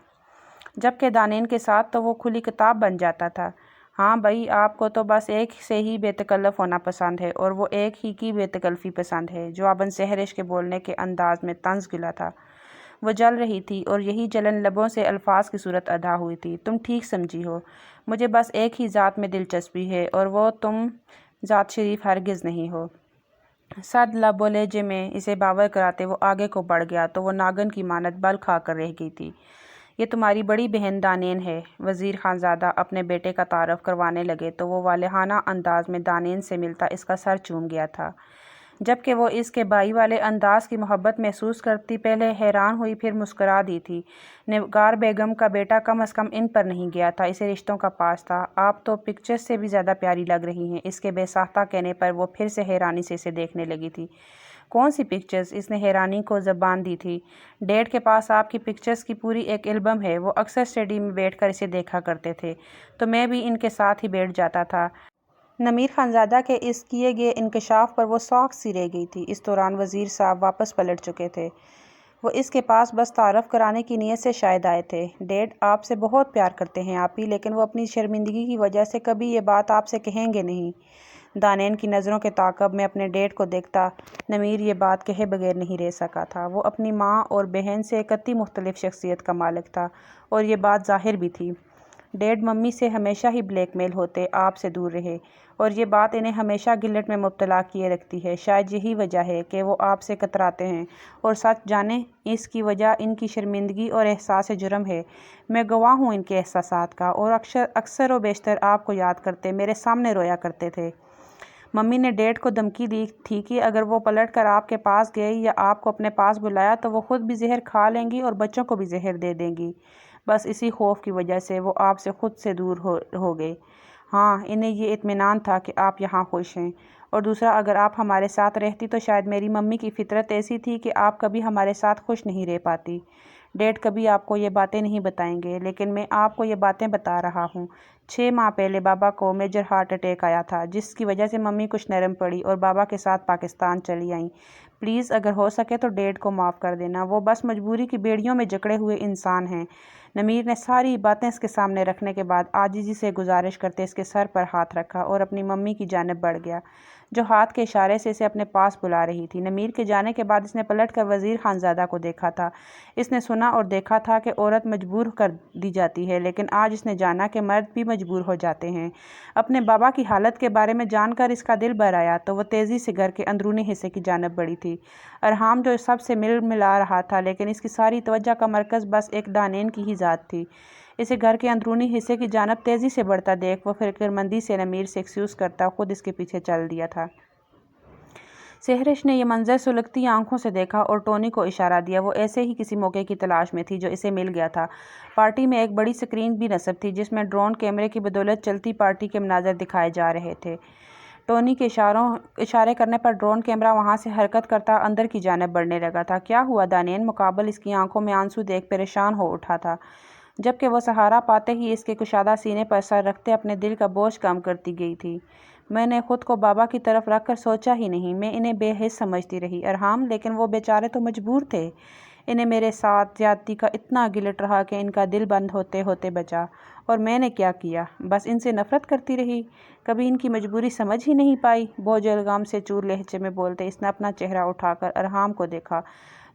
جبکہ دانین کے ساتھ تو وہ کھلی کتاب بن جاتا تھا۔ ہاں بھائی، آپ کو تو بس ایک سے ہی بے تکلف ہونا پسند ہے، اور وہ ایک ہی کی بے تکلفی پسند ہے۔ جواباً سہرش کے بولنے کے انداز میں طنز گلا تھا۔ وہ جل رہی تھی اور یہی جلن لبوں سے الفاظ کی صورت ادا ہوئی تھی۔ تم ٹھیک سمجھی ہو، مجھے بس ایک ہی ذات میں دلچسپی ہے، اور وہ تم ذات شریف ہرگز نہیں ہو۔ صد لب و لہجے میں اسے باور کراتے وہ آگے کو بڑھ گیا تو وہ ناگن کی مانند بل کھا کر رہ گئی تھی۔ یہ تمہاری بڑی بہن دانین ہے۔ وزیر خانزادہ اپنے بیٹے کا تعارف کروانے لگے تو وہ والہانہ انداز میں دانین سے ملتا اس کا سر چوم گیا تھا، جبکہ وہ اس کے بھائی والے انداز کی محبت محسوس کرتی پہلے حیران ہوئی پھر مسکرا دی تھی۔ نگار بیگم کا بیٹا کم از کم ان پر نہیں گیا تھا، اسے رشتوں کا پاس تھا۔ آپ تو پکچرز سے بھی زیادہ پیاری لگ رہی ہیں۔ اس کے بے ساختہ کہنے پر وہ پھر سے حیرانی سے اسے دیکھنے لگی تھی۔ کون سی پکچرز؟ اس نے حیرانی کو زبان دی تھی۔ ڈیڈ کے پاس آپ کی پکچرز کی پوری ایک البم ہے، وہ اکثر اسٹڈی میں بیٹھ کر اسے دیکھا کرتے تھے، تو میں بھی ان کے ساتھ ہی بیٹھ جاتا تھا۔ نمیر خانزادہ کے اس کیے گئے انکشاف پر وہ سوکھ سی رہ گئی تھی۔ اس دوران وزیر صاحب واپس پلٹ چکے تھے۔ وہ اس کے پاس بس تعارف کرانے کی نیت سے شاید آئے تھے۔ ڈیڈ آپ سے بہت پیار کرتے ہیں آپی، لیکن وہ اپنی شرمندگی کی وجہ سے کبھی یہ بات آپ سے کہیں گے نہیں۔ دانین کی نظروں کے تعاقب میں اپنے ڈیڈ کو دیکھتا نمیر یہ بات کہے بغیر نہیں رہ سکا تھا۔ وہ اپنی ماں اور بہن سے قطعی مختلف شخصیت کا مالک تھا، اور یہ بات ظاہر بھی تھی۔ ڈیڈ ممی سے ہمیشہ ہی بلیک میل ہوتے آپ سے دور رہے، اور یہ بات انہیں ہمیشہ گلٹ میں مبتلا کیے رکھتی ہے۔ شاید یہی وجہ ہے کہ وہ آپ سے کتراتے ہیں، اور سچ جانیں اس کی وجہ ان کی شرمندگی اور احساس جرم ہے۔ میں گواہ ہوں ان کے احساسات کا، اور اکثر و بیشتر آپ کو یاد کرتے میرے سامنے رویا کرتے تھے۔ ممی نے ڈیڈ کو دھمکی دی تھی کہ اگر وہ پلٹ کر آپ کے پاس گئے یا آپ کو اپنے پاس بلایا تو وہ خود بھی زہر کھا لیں گی اور بچوں کو بھی زہر دے دیں گی۔ بس اسی خوف کی وجہ سے وہ آپ سے خود سے دور ہو گئے۔ ہاں، انہیں یہ اطمینان تھا کہ آپ یہاں خوش ہیں، اور دوسرا اگر آپ ہمارے ساتھ رہتی تو شاید میری ممی کی فطرت ایسی تھی کہ آپ کبھی ہمارے ساتھ خوش نہیں رہ پاتی۔ ڈیڈ کبھی آپ کو یہ باتیں نہیں بتائیں گے، لیکن میں آپ کو یہ باتیں بتا رہا ہوں۔ 6 ماہ پہلے بابا کو میجر ہارٹ اٹیک آیا تھا، جس کی وجہ سے ممی کچھ نرم پڑی اور بابا کے ساتھ پاکستان چلی آئیں۔ پلیز اگر ہو سکے تو ڈیڈ کو معاف کر دینا، وہ بس مجبوری کی بیڑیوں میں جکڑے ہوئے انسان ہیں۔ نمیر نے ساری باتیں اس کے سامنے رکھنے کے بعد عاجزی سے گزارش کرتے اس کے سر پر ہاتھ رکھا اور اپنی ممی کی جانب بڑھ گیا۔ جو ہاتھ کے اشارے سے اسے اپنے پاس بلا رہی تھی۔ نمیر کے جانے کے بعد اس نے پلٹ کر وزیر خانزادہ کو دیکھا تھا۔ اس نے سنا اور دیکھا تھا کہ عورت مجبور کر دی جاتی ہے، لیکن آج اس نے جانا کہ مرد بھی مجبور ہو جاتے ہیں۔ اپنے بابا کی حالت کے بارے میں جان کر اس کا دل بھر آیا تو وہ تیزی سے گھر کے اندرونی حصے کی جانب بڑھی تھی۔ ارحام جو سب سے مل ملا رہا تھا، لیکن اس کی ساری توجہ کا مرکز بس ایک دانین کی ہی ذات تھی۔ اسے گھر کے اندرونی حصے کی جانب تیزی سے بڑھتا دیکھ وہ فکرمندی سے نمیر سے ایکسکیوز کرتا خود اس کے پیچھے چل دیا تھا۔ سہرش نے یہ منظر سلگتی آنکھوں سے دیکھا اور ٹونی کو اشارہ دیا۔ وہ ایسے ہی کسی موقع کی تلاش میں تھی جو اسے مل گیا تھا۔ پارٹی میں ایک بڑی سکرین بھی نصب تھی جس میں ڈرون کیمرے کی بدولت چلتی پارٹی کے مناظر دکھائے جا رہے تھے۔ ٹونی کے اشارے کرنے پر ڈرون کیمرہ وہاں سے حرکت کرتا اندر کی جانب بڑھنے لگا تھا۔ کیا ہوا؟ دانین مقابل اس کی آنکھوں میں آنسو دیکھ پریشان ہو اٹھا تھا، جبکہ وہ سہارا پاتے ہی اس کے کشادہ سینے پر سر رکھتے اپنے دل کا بوجھ کم کرتی گئی تھی۔ میں نے خود کو بابا کی طرف رکھ کر سوچا ہی نہیں، میں انہیں بے حس سمجھتی رہی ارحام، لیکن وہ بیچارے تو مجبور تھے۔ انہیں میرے ساتھ زیادتی کا اتنا گلٹ رہا کہ ان کا دل بند ہوتے ہوتے بچا، اور میں نے کیا کیا؟ بس ان سے نفرت کرتی رہی، کبھی ان کی مجبوری سمجھ ہی نہیں پائی۔ بوجھ الغام سے چور لہجے میں بولتے اس نے اپنا چہرہ اٹھا کر ارحام کو دیکھا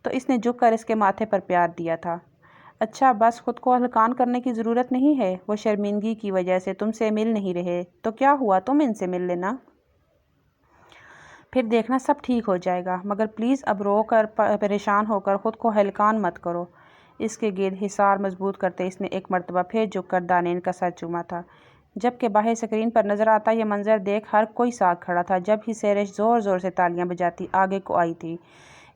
تو اس نے جھک کر اس کے ماتھے پر پیار دیا تھا۔ اچھا، بس خود کو ہلکان کرنے کی ضرورت نہیں ہے۔ وہ شرمندگی کی وجہ سے تم سے مل نہیں رہے تو کیا ہوا، تم ان سے مل لینا، پھر دیکھنا سب ٹھیک ہو جائے گا، مگر پلیز اب رو کر پریشان ہو کر خود کو ہلکان مت کرو۔ اس کے گرد حصار مضبوط کرتے اس نے ایک مرتبہ پھر جھک کر دانین کا سر چوما تھا، جبکہ باہر سکرین پر نظر آتا یہ منظر دیکھ ہر کوئی ساتھ کھڑا تھا۔ جب ہی سہرش زور زور سے تالیاں بجاتی آگے کو آئی تھی۔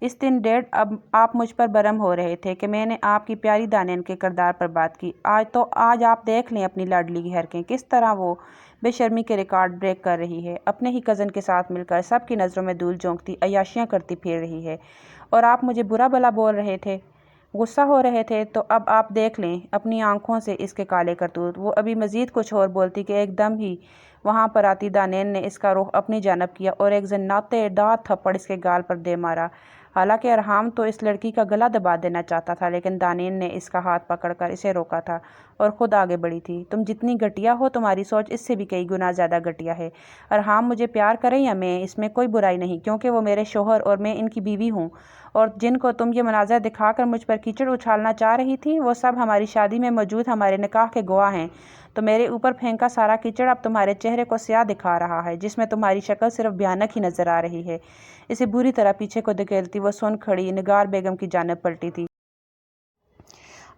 اس دن ڈیڈ آپ مجھ پر برہم ہو رہے تھے کہ میں نے آپ کی پیاری دانین کے کردار پر بات کی۔ آج آپ دیکھ لیں اپنی لاڈلی کی حرکتیں، کس طرح وہ بے شرمی کے ریکارڈ بریک کر رہی ہے، اپنے ہی کزن کے ساتھ مل کر سب کی نظروں میں دھول جھونکتی عیاشیاں کرتی پھر رہی ہے، اور آپ مجھے برا بھلا بول رہے تھے، غصہ ہو رہے تھے۔ تو اب آپ دیکھ لیں اپنی آنکھوں سے اس کے کالے کرتوت۔ وہ ابھی مزید کچھ اور بولتی کہ ایک دم ہی وہاں پر آتی دانین نے اس کا رخ اپنی جانب کیا اور ایک زناتے دار تھپڑ اس کے گال پر دے مارا۔ حالانکہ ارحام تو اس لڑکی کا گلا دبا دینا چاہتا تھا، لیکن دانین نے اس کا ہاتھ پکڑ کر اسے روکا تھا اور خود آگے بڑھی تھی۔ تم جتنی گھٹیا ہو، تمہاری سوچ اس سے بھی کئی گنا زیادہ گھٹیا ہے۔ ارحام مجھے پیار کریں یا میں، اس میں کوئی برائی نہیں، کیونکہ وہ میرے شوہر اور میں ان کی بیوی ہوں، اور جن کو تم یہ مناظر دکھا کر مجھ پر کیچڑ اچھالنا چاہ رہی تھی وہ سب ہماری شادی میں موجود ہمارے نکاح کے گواہ ہیں۔ تو میرے اوپر پھینکا سارا کیچڑ اب تمہارے چہرے کو سیاہ دکھا رہا ہے، جس میں تمہاری شکل صرف بھیانک ہی نظر آ رہی ہے۔ اسے بری طرح پیچھے کو دھکیلتی وہ سن کھڑی نگار بیگم کی جانب پلٹی تھی۔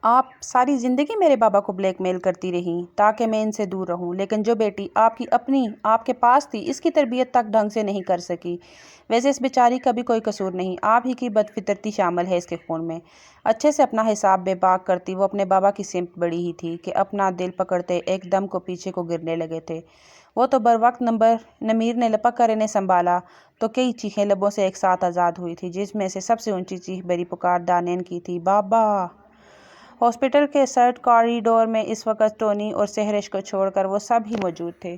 آپ ساری زندگی میرے بابا کو بلیک میل کرتی رہیں تاکہ میں ان سے دور رہوں، لیکن جو بیٹی آپ کی اپنی آپ کے پاس تھی اس کی تربیت تک ڈھنگ سے نہیں کر سکی۔ ویسے اس بیچاری کا بھی کوئی قصور نہیں، آپ ہی کی بدفطرتی شامل ہے اس کے خون میں۔ اچھے سے اپنا حساب بے باک کرتی وہ اپنے بابا کی سمت بڑھی ہی تھی کہ اپنا دل پکڑتے ایک دم کو پیچھے کو گرنے لگے تھے۔ وہ تو بروقت نمیر نے لپک کر انہیں سنبھالا تو کئی چیخیں لبوں سے ایک ساتھ آزاد ہوئی تھی، جس میں سے سب سے اونچی چیخ بھری پکار دانین کی تھی، بابا! ہاسپٹل کے سرد کاریڈور میں اس وقت ٹونی اور سہرش کو چھوڑ کر وہ سب ہی موجود تھے۔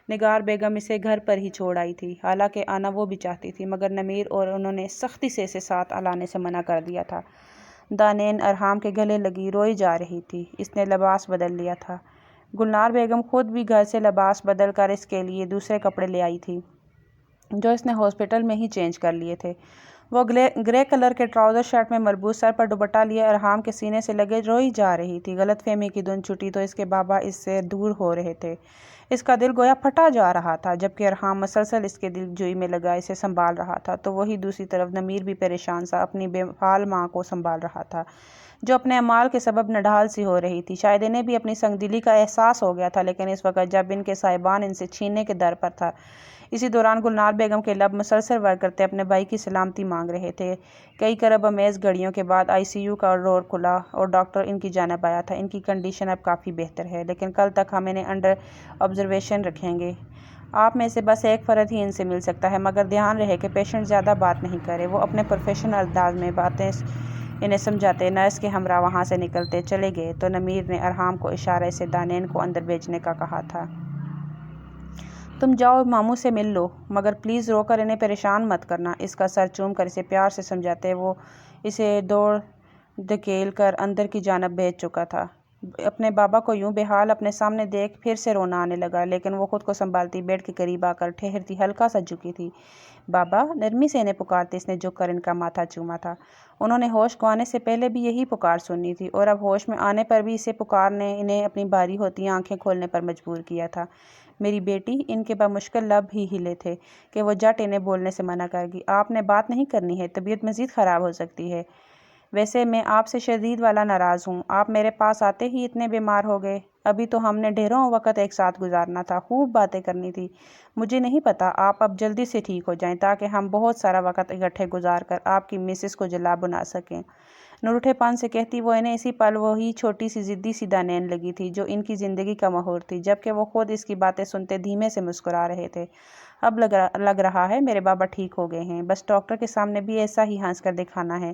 نگار بیگم اسے گھر پر ہی چھوڑ آئی تھی، حالانکہ آنا وہ بھی چاہتی تھی، مگر نمیر اور انہوں نے سختی سے اسے ساتھ لانے سے منع کر دیا تھا۔ دانین ارحام کے گلے لگی روئی جا رہی تھی۔ اس نے لباس بدل لیا تھا۔ گلنار بیگم خود بھی گھر سے لباس بدل کر اس کے لیے دوسرے کپڑے لے آئی تھی، جو اس نے ہاسپٹل میں ہی چینج کر لیے تھے۔ وہ گرے کلر کے ٹراؤزر شرٹ میں مربوط، سر پر دوپٹہ لیے ارحام کے سینے سے لگے روئی جا رہی تھی۔ غلط فہمی کی دھن چھٹی تو اس کے بابا اس سے دور ہو رہے تھے۔ اس کا دل گویا پھٹا جا رہا تھا، جبکہ ارحام مسلسل اس کے دل جوئی میں لگا اسے سنبھال رہا تھا، تو وہی دوسری طرف نمیر بھی پریشان سا اپنی بے حال ماں کو سنبھال رہا تھا، جو اپنے اعمال کے سبب نڈھال سی ہو رہی تھی۔ شاید انہیں بھی اپنی سنگ دلی کا احساس ہو گیا تھا، لیکن اس وقت جب ان کے صاحبان ان سے چھیننے کے در پر تھا، اسی دوران گلنار بیگم کے لب مسلسل ور کرتے اپنے بھائی کی سلامتی مانگ رہے تھے۔ کئی کرب امیز گھڑیوں کے بعد ICU کا ڈور کھلا اور ڈاکٹر ان کی جانب آیا تھا۔ ان کی کنڈیشن اب کافی بہتر ہے، لیکن کل تک ہم انہیں انڈر آبزرویشن رکھیں گے۔ آپ میں سے بس ایک فرد ہی ان سے مل سکتا ہے، مگر دھیان رہے کہ پیشنٹ زیادہ بات نہیں کرے۔ وہ اپنے پروفیشنل انداز میں باتیں انہیں سمجھاتے نرس کے ہمراہ وہاں سے نکلتے چلے گئے تو نمیر نے ارحام کو اشارے سے دانین کو اندر بھیجنے کا کہا تھا۔ تم جاؤ ماموں سے مل لو، مگر پلیز رو کر انہیں پریشان مت کرنا۔ اس کا سر چوم کر اسے پیار سے سمجھاتے وہ اسے دوڑ دھکیل کر اندر کی جانب بھیج چکا تھا۔ اپنے بابا کو یوں بےحال اپنے سامنے دیکھ پھر سے رونا آنے لگا، لیکن وہ خود کو سنبھالتی بیڈ کے قریب آ کر ٹھہرتی ہلکا سا جھکی تھی۔ بابا، نرمی سے انہیں پکارتے اس نے جھک کر ان کا ماتھا چوما تھا۔ انہوں نے ہوش گنوانے سے پہلے بھی یہی پکار سنی تھی، اور اب ہوش میں آنے پر بھی اسے پکار نے انہیں اپنی بھاری ہوتی آنکھیں کھولنے پر مجبور کیا تھا۔ میری بیٹی، ان کے بمشکل لب ہی ہلے تھے کہ وہ جٹ انہیں بولنے سے منع کر گئی۔ آپ نے بات نہیں کرنی ہے، طبیعت مزید خراب ہو سکتی ہے۔ ویسے میں آپ سے شدید والا ناراض ہوں، آپ میرے پاس آتے ہی اتنے بیمار ہو گئے۔ ابھی تو ہم نے ڈھیروں وقت ایک ساتھ گزارنا تھا، خوب باتیں کرنی تھی۔ مجھے نہیں پتا، آپ اب جلدی سے ٹھیک ہو جائیں تاکہ ہم بہت سارا وقت اکٹھے گزار کر آپ کی مسز کو جلا بنا سکیں۔ نروٹھے پن سے کہتی وہ انہیں اسی پل وہی چھوٹی سی ضدی سی دانین لگی تھی جو ان کی زندگی کا محور تھی، جبکہ وہ خود اس کی باتیں سنتے دھیمے سے مسکرا رہے تھے۔ اب لگ رہا ہے میرے بابا ٹھیک ہو گئے ہیں، بس ڈاکٹر کے سامنے بھی ایسا ہی ہنس کر دکھانا ہے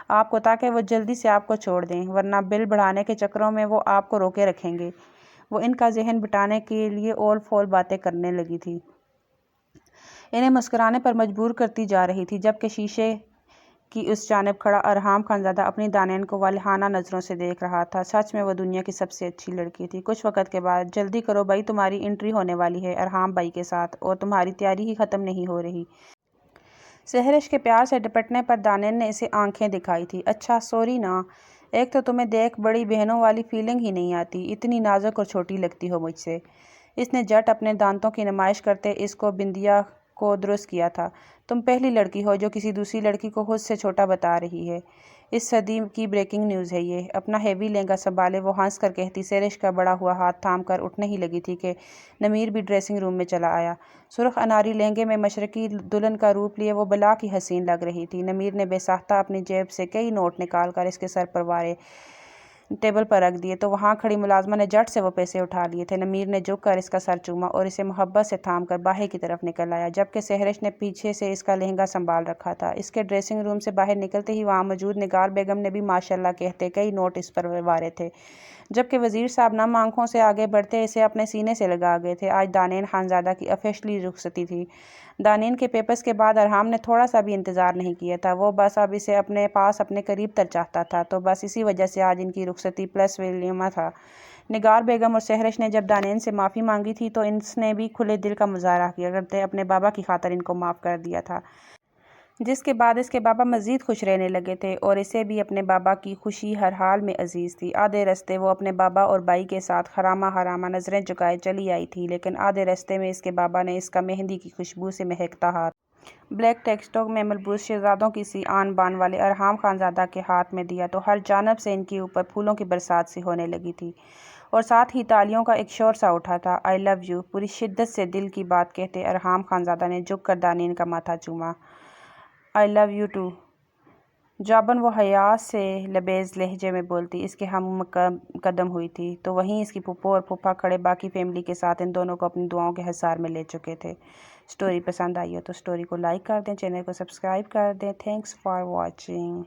آپ کو تاکہ وہ جلدی سے آپ کو چھوڑ دیں، ورنہ بل بڑھانے کے چکروں میں وہ آپ کو روکے رکھیں گے۔ وہ ان کا ذہن بٹانے کے لیے اول فول باتیں کرنے لگی تھی، انہیں مسکرانے پر مجبور کرتی جا رہی تھی، جبکہ شیشے کی اس جانب کھڑا ارحام خانزادہ اپنی دانین کو والہانہ نظروں سے دیکھ رہا تھا۔ سچ میں وہ دنیا کی سب سے اچھی لڑکی تھی۔ کچھ وقت کے بعد، جلدی کرو بھائی، تمہاری انٹری ہونے والی ہے ارحام بھائی کے ساتھ، اور تمہاری تیاری ہی ختم نہیں ہو رہی۔ سہرش کے پیار سے ڈپٹنے پر دانین نے اسے آنکھیں دکھائی تھی۔ اچھا، سوری نا، ایک تو تمہیں دیکھ بڑی بہنوں والی فیلنگ ہی نہیں آتی، اتنی نازک اور چھوٹی لگتی ہو مجھ سے۔ اس نے جٹ اپنے دانتوں کی نمائش کرتے اس کو بندیا کو درست کیا تھا۔ تم پہلی لڑکی ہو جو کسی دوسری لڑکی کو خود سے چھوٹا بتا رہی ہے۔ اس صدی کی بریکنگ نیوز ہے یہ۔ اپنا ہیوی لہنگا سنبھالے وہ ہنس کر کہتی سہرش کا بڑا ہوا ہاتھ تھام کر اٹھنے ہی لگی تھی کہ نمیر بھی ڈریسنگ روم میں چلا آیا۔ سرخ اناری لہنگے میں مشرقی دلہن کا روپ لیے وہ بلا کی حسین لگ رہی تھی۔ نمیر نے بے ساختہ اپنی جیب سے کئی نوٹ نکال کر اس کے سر پر وارے ٹیبل پر رکھ دیے تو وہاں کھڑی ملازمہ نے جٹ سے وہ پیسے اٹھا لیے تھے۔ نمیر نے جھک کر اس کا سر چوما اور اسے محبت سے تھام کر باہر کی طرف نکل آیا، جبکہ سہرش نے پیچھے سے اس کا لہنگا سنبھال رکھا تھا۔ اس کے ڈریسنگ روم سے باہر نکلتے ہی وہاں موجود نگار بیگم نے بھی ماشاءاللہ کہتے کئی نوٹ اس پر وارے تھے، جبکہ وزیر صاحب نم آنکھوں سے آگے بڑھتے اسے اپنے سینے سے لگا گئے تھے۔ آج دانین خانزادہ کی آفیشلی رخصتی تھی۔ دانین کے پیپرز کے بعد ارحام نے تھوڑا سا بھی انتظار نہیں کیا تھا، وہ بس اب اسے اپنے پاس اپنے قریب تر چاہتا تھا، تو بس اسی وجہ سے آج ان کی رخصتی پلس ولیمہ تھا۔ نگار بیگم اور سہرش نے جب دانین سے معافی مانگی تھی تو اس نے بھی کھلے دل کا مظاہرہ کیا کرتے اپنے بابا کی خاطر ان کو معاف کر دیا تھا، جس کے بعد اس کے بابا مزید خوش رہنے لگے تھے، اور اسے بھی اپنے بابا کی خوشی ہر حال میں عزیز تھی۔ آدھے رستے وہ اپنے بابا اور بھائی کے ساتھ خرامہ خرامہ نظریں جھکائے چلی آئی تھی، لیکن آدھے رستے میں اس کے بابا نے اس کا مہندی کی خوشبو سے مہکتا ہاتھ بلیک ٹیکسٹوں میں ملبوس شہزادوں کی سی آن بان والے ارحام خانزادہ کے ہاتھ میں دیا تو ہر جانب سے ان کے اوپر پھولوں کی برسات سی ہونے لگی تھی، اور ساتھ ہی تالیوں کا ایک شور سا اٹھا تھا۔ آئی لو یو، پوری شدت سے دل کی بات کہتے ارحام خانزادہ نے جھک کر دانین کا ماتھا چوما۔ آئی لو یو ٹو، جابن وہ حیا سے لبیز لہجے میں بولتی اس کے ہم قدم ہوئی تھی تو وہیں اس کی پھپھو اور پھوپھا کھڑے باقی فیملی کے ساتھ ان دونوں کو اپنی دعاؤں کے حصار میں لے چکے تھے۔ سٹوری پسند آئی ہو تو سٹوری کو لائک کر دیں، چینل کو سبسکرائب کر دیں۔ Thanks for watching.